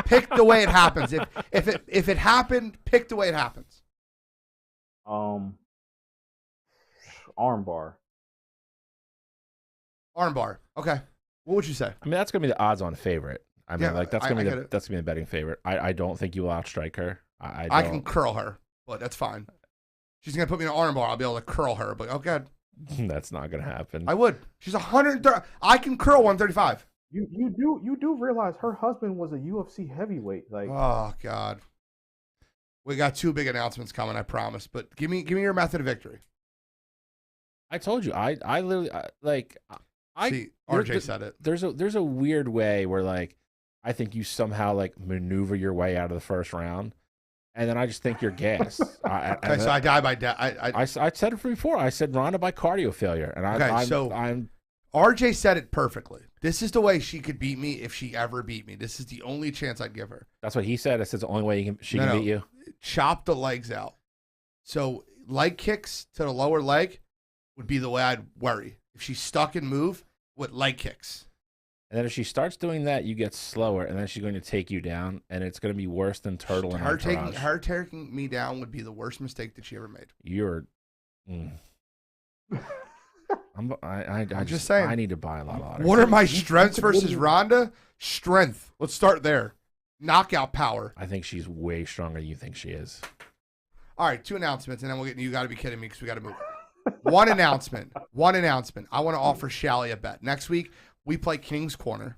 pick the way it happens. If it happened, pick the way it happens. Armbar. Armbar. Okay. What would you say? I mean, that's gonna be the odds-on favorite. I mean, Yeah, like that's gonna be the betting favorite. I don't think you will outstrike her. I can curl her, but that's fine. She's gonna put me in an armbar. I'll be able to curl her, but oh god, that's not gonna happen. I would. She's 130. I can curl 135. You do realize her husband was a UFC heavyweight. Like, oh god, we got 2 big announcements coming. I promise. But give me your method of victory. I told you. I literally See, RJ said it. There's a weird way where like I think you somehow like maneuver your way out of the first round, and then I just think you're gassed. Okay, so I die by death. I said it before. I said Ronda by cardio failure, and I'm RJ said it perfectly. This is the way she could beat me if she ever beat me. This is the only chance I'd give her. That's what he said. It's the only way she can beat you. Chop the legs out. So leg kicks to the lower leg would be the way I'd worry. If she's stuck and move with leg kicks. And then if she starts doing that, you get slower, and then she's going to take you down, and it's going to be worse than Turtle and her taking me down would be the worst mistake that she ever made. I'm just saying. I need to buy a lot of lottery. What are my strengths versus Ronda? Strength. Let's start there. Knockout power. I think she's way stronger than you think she is. All right, 2 announcements, and then we'll get. You got to be kidding me because we got to move. One announcement. I want to offer Shally a bet. Next week we play King's Corner.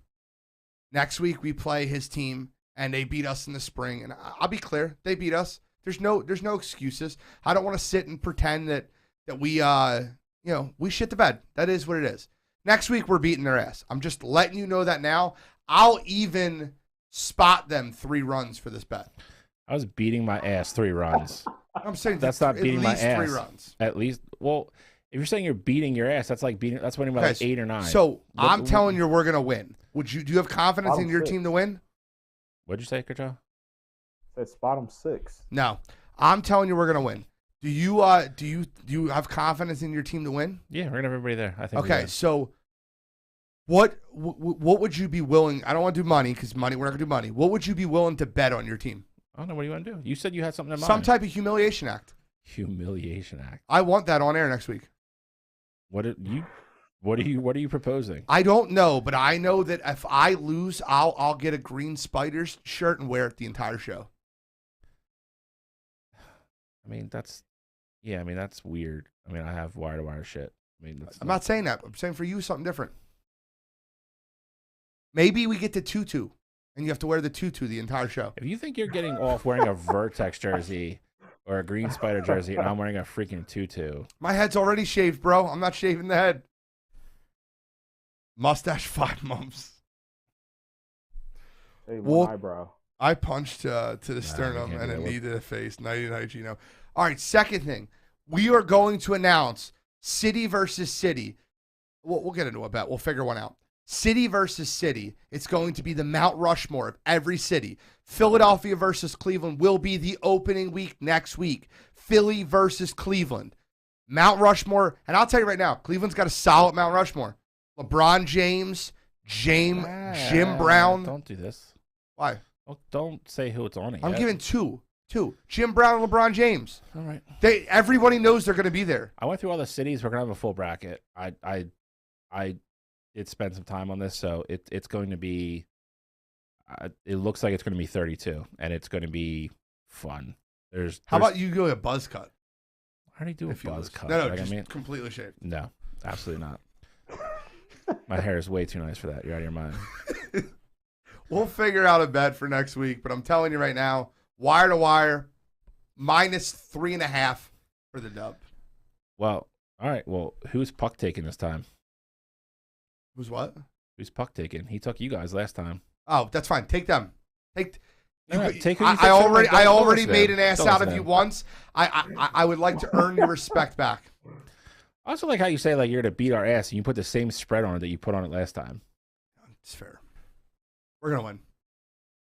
Next week we play his team, and they beat us in the spring. And I'll be clear, they beat us. There's no excuses. I don't want to sit and pretend that we we shit the bed. That is what it is. Next week we're beating their ass. I'm just letting you know that now. I'll even spot them 3 runs for this bet. I was beating my ass 3 runs. I'm saying that's not beating my ass. 3 runs. At least, well, if you're saying you're beating your ass, that's like beating. That's winning by like 8 or 9. So I'm telling you, we're gonna win. Do you have confidence in your team to win? What'd you say, Catrell? Said spot 'em 6. No, I'm telling you, we're gonna win. Do you have confidence in your team to win? Yeah, we're gonna have everybody there. I think. Okay, so what would you be willing? I don't want to do money because money. We're not gonna do money. What would you be willing to bet on your team? I don't know. What do you want to do? You said you had something in mind. Some type of humiliation act. Humiliation act. I want that on air next week. What are you proposing? I don't know, but I know that if I lose, I'll get a green Spiders shirt and wear it the entire show. I mean, that's weird. I mean, I have wire-to-wire shit. I mean, I'm not saying that. I'm saying for you something different. Maybe we get to tutu, and you have to wear the tutu the entire show. If you think you're getting off wearing a Vertex jersey or a green Spider jersey, and I'm wearing a freaking tutu, my head's already shaved, bro. I'm not shaving the head. Mustache 5 months. Hey, one eyebrow. I punched to the sternum and a knee to the face. Nighty-night, Gino. All right, second thing. We are going to announce city versus city. We'll get into a bet. We'll figure one out. City versus city. It's going to be the Mount Rushmore of every city. Philadelphia versus Cleveland will be the opening week next week. Philly versus Cleveland. Mount Rushmore. And I'll tell you right now, Cleveland's got a solid Mount Rushmore. LeBron James, Jim Brown. Don't do this. Why? Don't say who it's on it. I'm giving two. Jim Brown and LeBron James. All right. Everybody knows they're going to be there. I went through all the cities. We're going to have a full bracket. I did spend some time on this, so it's going to be. It looks like it's going to be 32, and it's going to be fun. How about you go a buzz cut? How do you do a buzz cut? No, just completely shaved. No, absolutely not. My hair is way too nice for that. You're out of your mind. We'll figure out a bet for next week, but I'm telling you right now, wire to wire, -3.5 for the dub. Well, all right. Well, who's puck taking this time? Who's what? Who's puck taking? He took you guys last time. Oh, that's fine. Take them. Take I already made an ass out of you once. I would like to earn your respect back. I also like how you say like you're to beat our ass and you put the same spread on it that you put on it last time. It's fair. We're gonna win.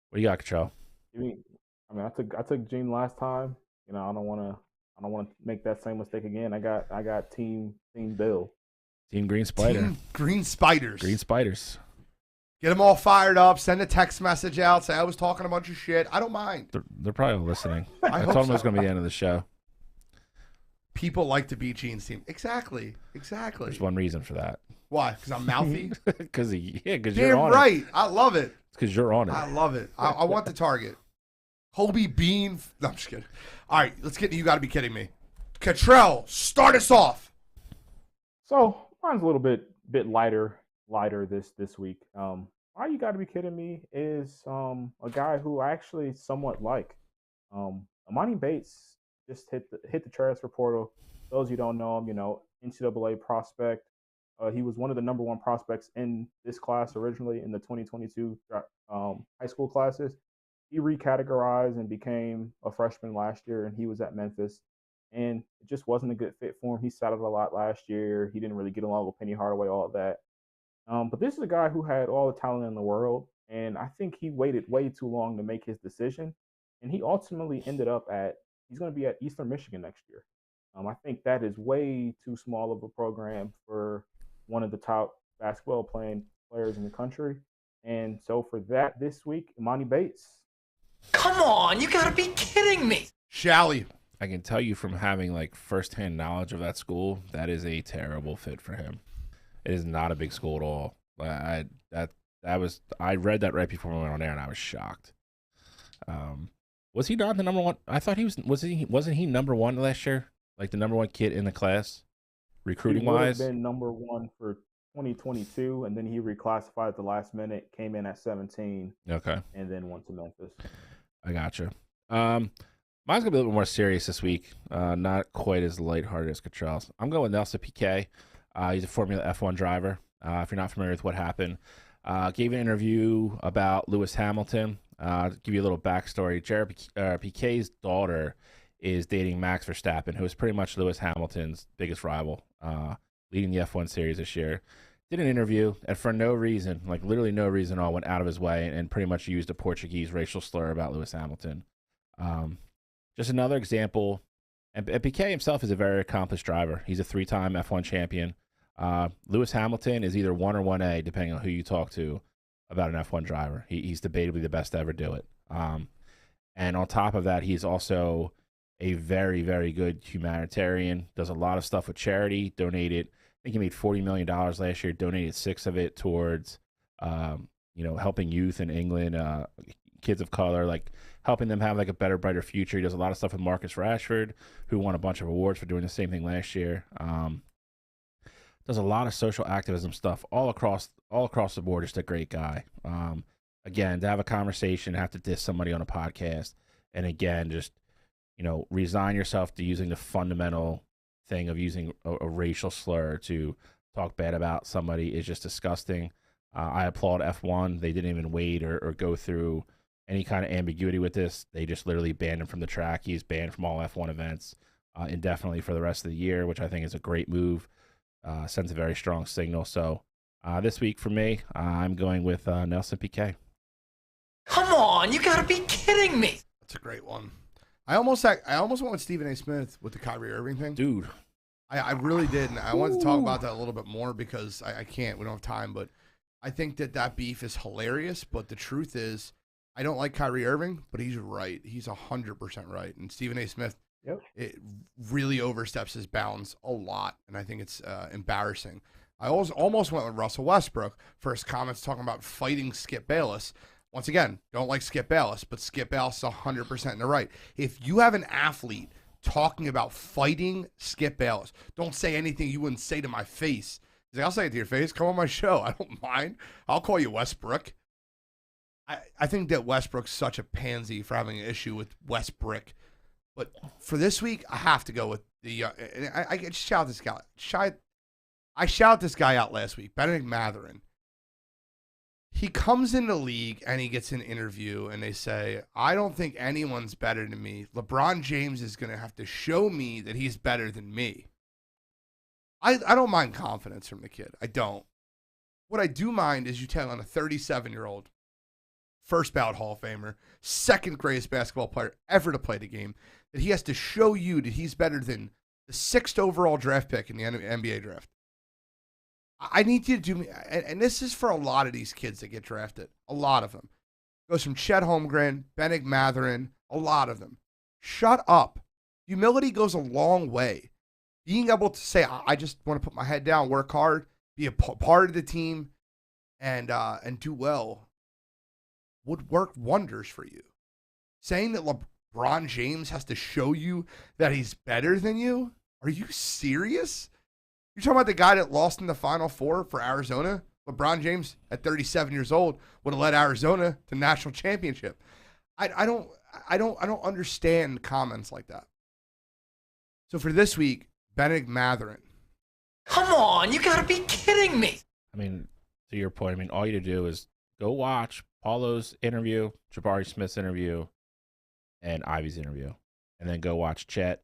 What do you got, Catrell? I mean, I took Gene last time. You know, I don't want to make that same mistake again. I got team Bill. Team Green Spider. Team Green Spiders. Green Spiders. Get them all fired up. Send a text message out. Say I was talking a bunch of shit. I don't mind. They're probably all listening. I told them it was going to be the end of the show. People like to beat Gene's team. Exactly. There's one reason for that. Why? Because I'm mouthy? Because you're Damn on right. it. I love it. Because you're on it. I love it. I want the target. Hobie Bean. No, I'm just kidding. All right, let's get to You Got to Be Kidding Me. Catrell, start us off. So mine's a little bit lighter this week. Why You Gotta Be Kidding Me is a guy who I actually somewhat like. Amani Bates just hit the transfer portal. Those who don't know him, NCAA prospect. He was one of the number one prospects in this class originally in the 2022 high school classes. He recategorized and became a freshman last year, and he was at Memphis. And it just wasn't a good fit for him. He sat out a lot last year. He didn't really get along with Penny Hardaway, all of that. But this is a guy who had all the talent in the world, and I think he waited way too long to make his decision. And he ultimately ended up he's going to be at Eastern Michigan next year. I think that is way too small of a program for one of the top basketball playing players in the country. And so for that this week, Imani Bates. Come on, you gotta be kidding me. Shally. I can tell you from having like firsthand knowledge of that school, that is a terrible fit for him. It is not a big school at all. I read that right before we went on air, and I was shocked. Was he not the number one? I thought he was. Wasn't he number one last year? Like the number one kid in the class, recruiting wise. He would have been number one for 2022, and then he reclassified at the last minute, came in at 17. Okay. And then went to Memphis. I gotcha. Mine's gonna be a little bit more serious this week. Not quite as lighthearted as Catrell's. I'm going with Nelson Piquet. He's a Formula F1 driver. If you're not familiar with what happened, gave an interview about Lewis Hamilton. To give you a little backstory, Jared Piquet's daughter is dating Max Verstappen, who is pretty much Lewis Hamilton's biggest rival, leading the F1 series this year. Did an interview, and for no reason, like literally no reason at all, went out of his way and pretty much used a Portuguese racial slur about Lewis Hamilton. Just another example. And Piquet himself is a very accomplished driver. He's a 3-time F1 champion. Lewis Hamilton is either 1 or 1A, depending on who you talk to about an F1 driver. He's debatably the best to ever do it. And on top of that, he's also a very, very good humanitarian, does a lot of stuff with charity, donated, I think he made $40 million last year, donated 6 of it towards, helping youth in England, kids of color, like helping them have like a better, brighter future. He does a lot of stuff with Marcus Rashford, who won a bunch of awards for doing the same thing last year. Does a lot of social activism stuff all across the board. Just a great guy. Again, to have a conversation, have to diss somebody on a podcast, and again, just resign yourself to using the fundamental thing of using a racial slur to talk bad about somebody is just disgusting. I applaud F1. They didn't even wait or go through any kind of ambiguity with this. They just literally banned him from the track. He's banned from all F1 events indefinitely for the rest of the year, which I think is a great move. Sends a very strong signal. So this week for me, I'm going with Nelson Piquet. Come on, you gotta be kidding me. That's a great one. I almost went with Stephen A. Smith with the Kyrie Irving thing. Dude. I really did. And I wanted to talk about that a little bit more because I can't. We don't have time. But I think that beef is hilarious. But the truth is, I don't like Kyrie Irving, but he's right. He's 100% right. And Stephen A. Smith, it really oversteps his bounds a lot. And I think it's embarrassing. I almost went with Russell Westbrook for his comments talking about fighting Skip Bayless. Once again, don't like Skip Bayless, but Skip Bayless is 100% in the right. If you have an athlete talking about fighting Skip Bayless, don't say anything you wouldn't say to my face. He's like, I'll say it to your face. Come on my show. I don't mind. I'll call you Westbrook. I think that Westbrook's such a pansy for having an issue with Westbrook. But for this week, I have to go with the I shout this guy. I shout this guy out last week, Benedict Mathurin. He comes in the league and he gets an interview and they say, I don't think anyone's better than me. LeBron James is going to have to show me that he's better than me. I don't mind confidence from the kid. I don't. What I do mind is you tell on a 37-year-old, first ballot Hall of Famer, second greatest basketball player ever to play the game, that he has to show you that he's better than the 6th overall draft pick in the NBA draft. I need you to do me, and this is for a lot of these kids that get drafted. A lot of them. It goes from Chet Holmgren, Benedict Mathurin, a lot of them. Shut up. Humility goes a long way. Being able to say, I just want to put my head down, work hard, be a part of the team, and do well would work wonders for you. Saying that LeBron James has to show you that he's better than you? Are you serious? You're talking about the guy that lost in the Final Four for Arizona? LeBron James, at 37 years old, would have led Arizona to national championship. I don't understand comments like that. So for this week, Benedict Mathurin. Come on, you gotta be kidding me. I mean, to your point, I mean, all you do is go watch Paulo's interview, Jabari Smith's interview, and Ivy's interview, and then go watch Chet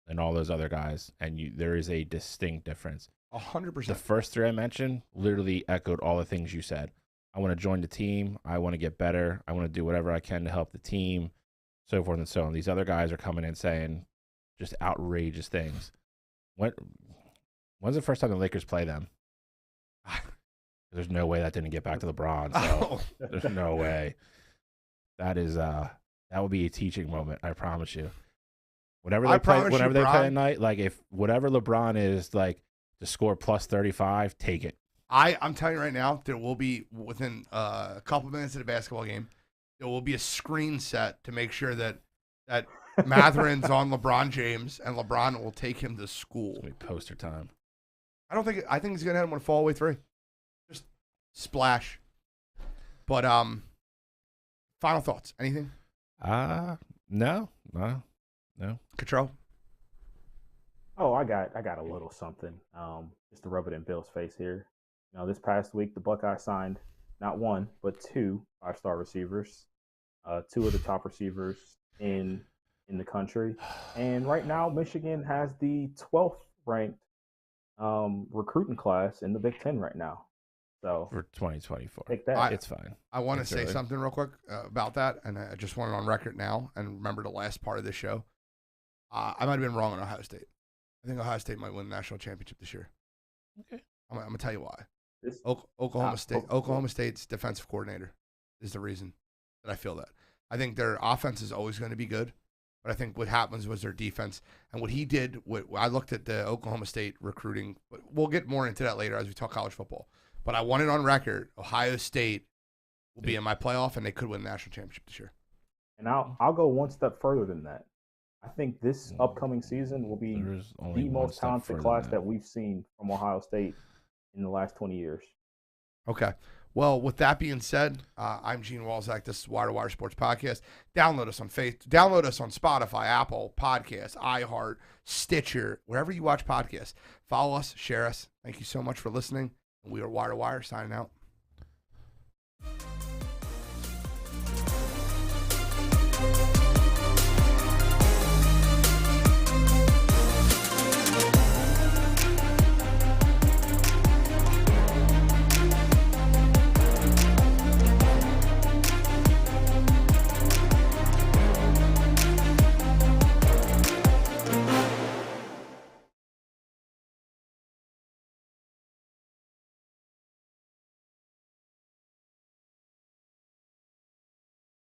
and all those other guys, and there is a distinct difference. 100%. The first three I mentioned literally echoed all the things you said. I want to join the team. I want to get better. I want to do whatever I can to help the team, so forth and so on. These other guys are coming in saying just outrageous things. When's the first time the Lakers play them? There's no way that didn't get back to LeBron. So there's no way. That would be a teaching moment. I promise you. Whenever they play at night, like if whatever LeBron is like to score plus 35, take it. I'm telling you right now, there will be within a couple minutes of the basketball game, there will be a screen set to make sure that Mathurin's on LeBron James and LeBron will take him to school. It's gonna be poster time. I think he's gonna hit him with a fall away three. Just splash. But final thoughts. Anything? No. Catrell? Oh, I got a little something. Just to rub it in Bill's face here. You know, this past week the Buckeyes signed not one but two 5-star receivers, two of the top receivers in the country, and right now Michigan has the 12th ranked recruiting class in the Big Ten right now. So for 2024, take that. It's fine. I want to say something real quick about that, and I just want it on record now. And remember the last part of this show. I might have been wrong on Ohio State. I think Ohio State might win the national championship this year. Okay, I'm gonna tell you why. Oklahoma State's defensive coordinator is the reason that I feel that. I think their offense is always going to be good, but I think what happens was their defense and what he did. I looked at the Oklahoma State recruiting. But we'll get more into that later as we talk college football. But I want it on record. Ohio State will be in my playoff, and they could win the national championship this year. And I'll go one step further than that. I think this upcoming season will be the most talented class that we've seen from Ohio State in the last 20 years. Okay. Well, with that being said, I'm Gene Walzak. This is Wire2Wire Sports Podcast. Download us on Download us on Spotify, Apple Podcasts, iHeart, Stitcher, wherever you watch podcasts. Follow us, share us. Thank you so much for listening. We are Wire2Wire signing out.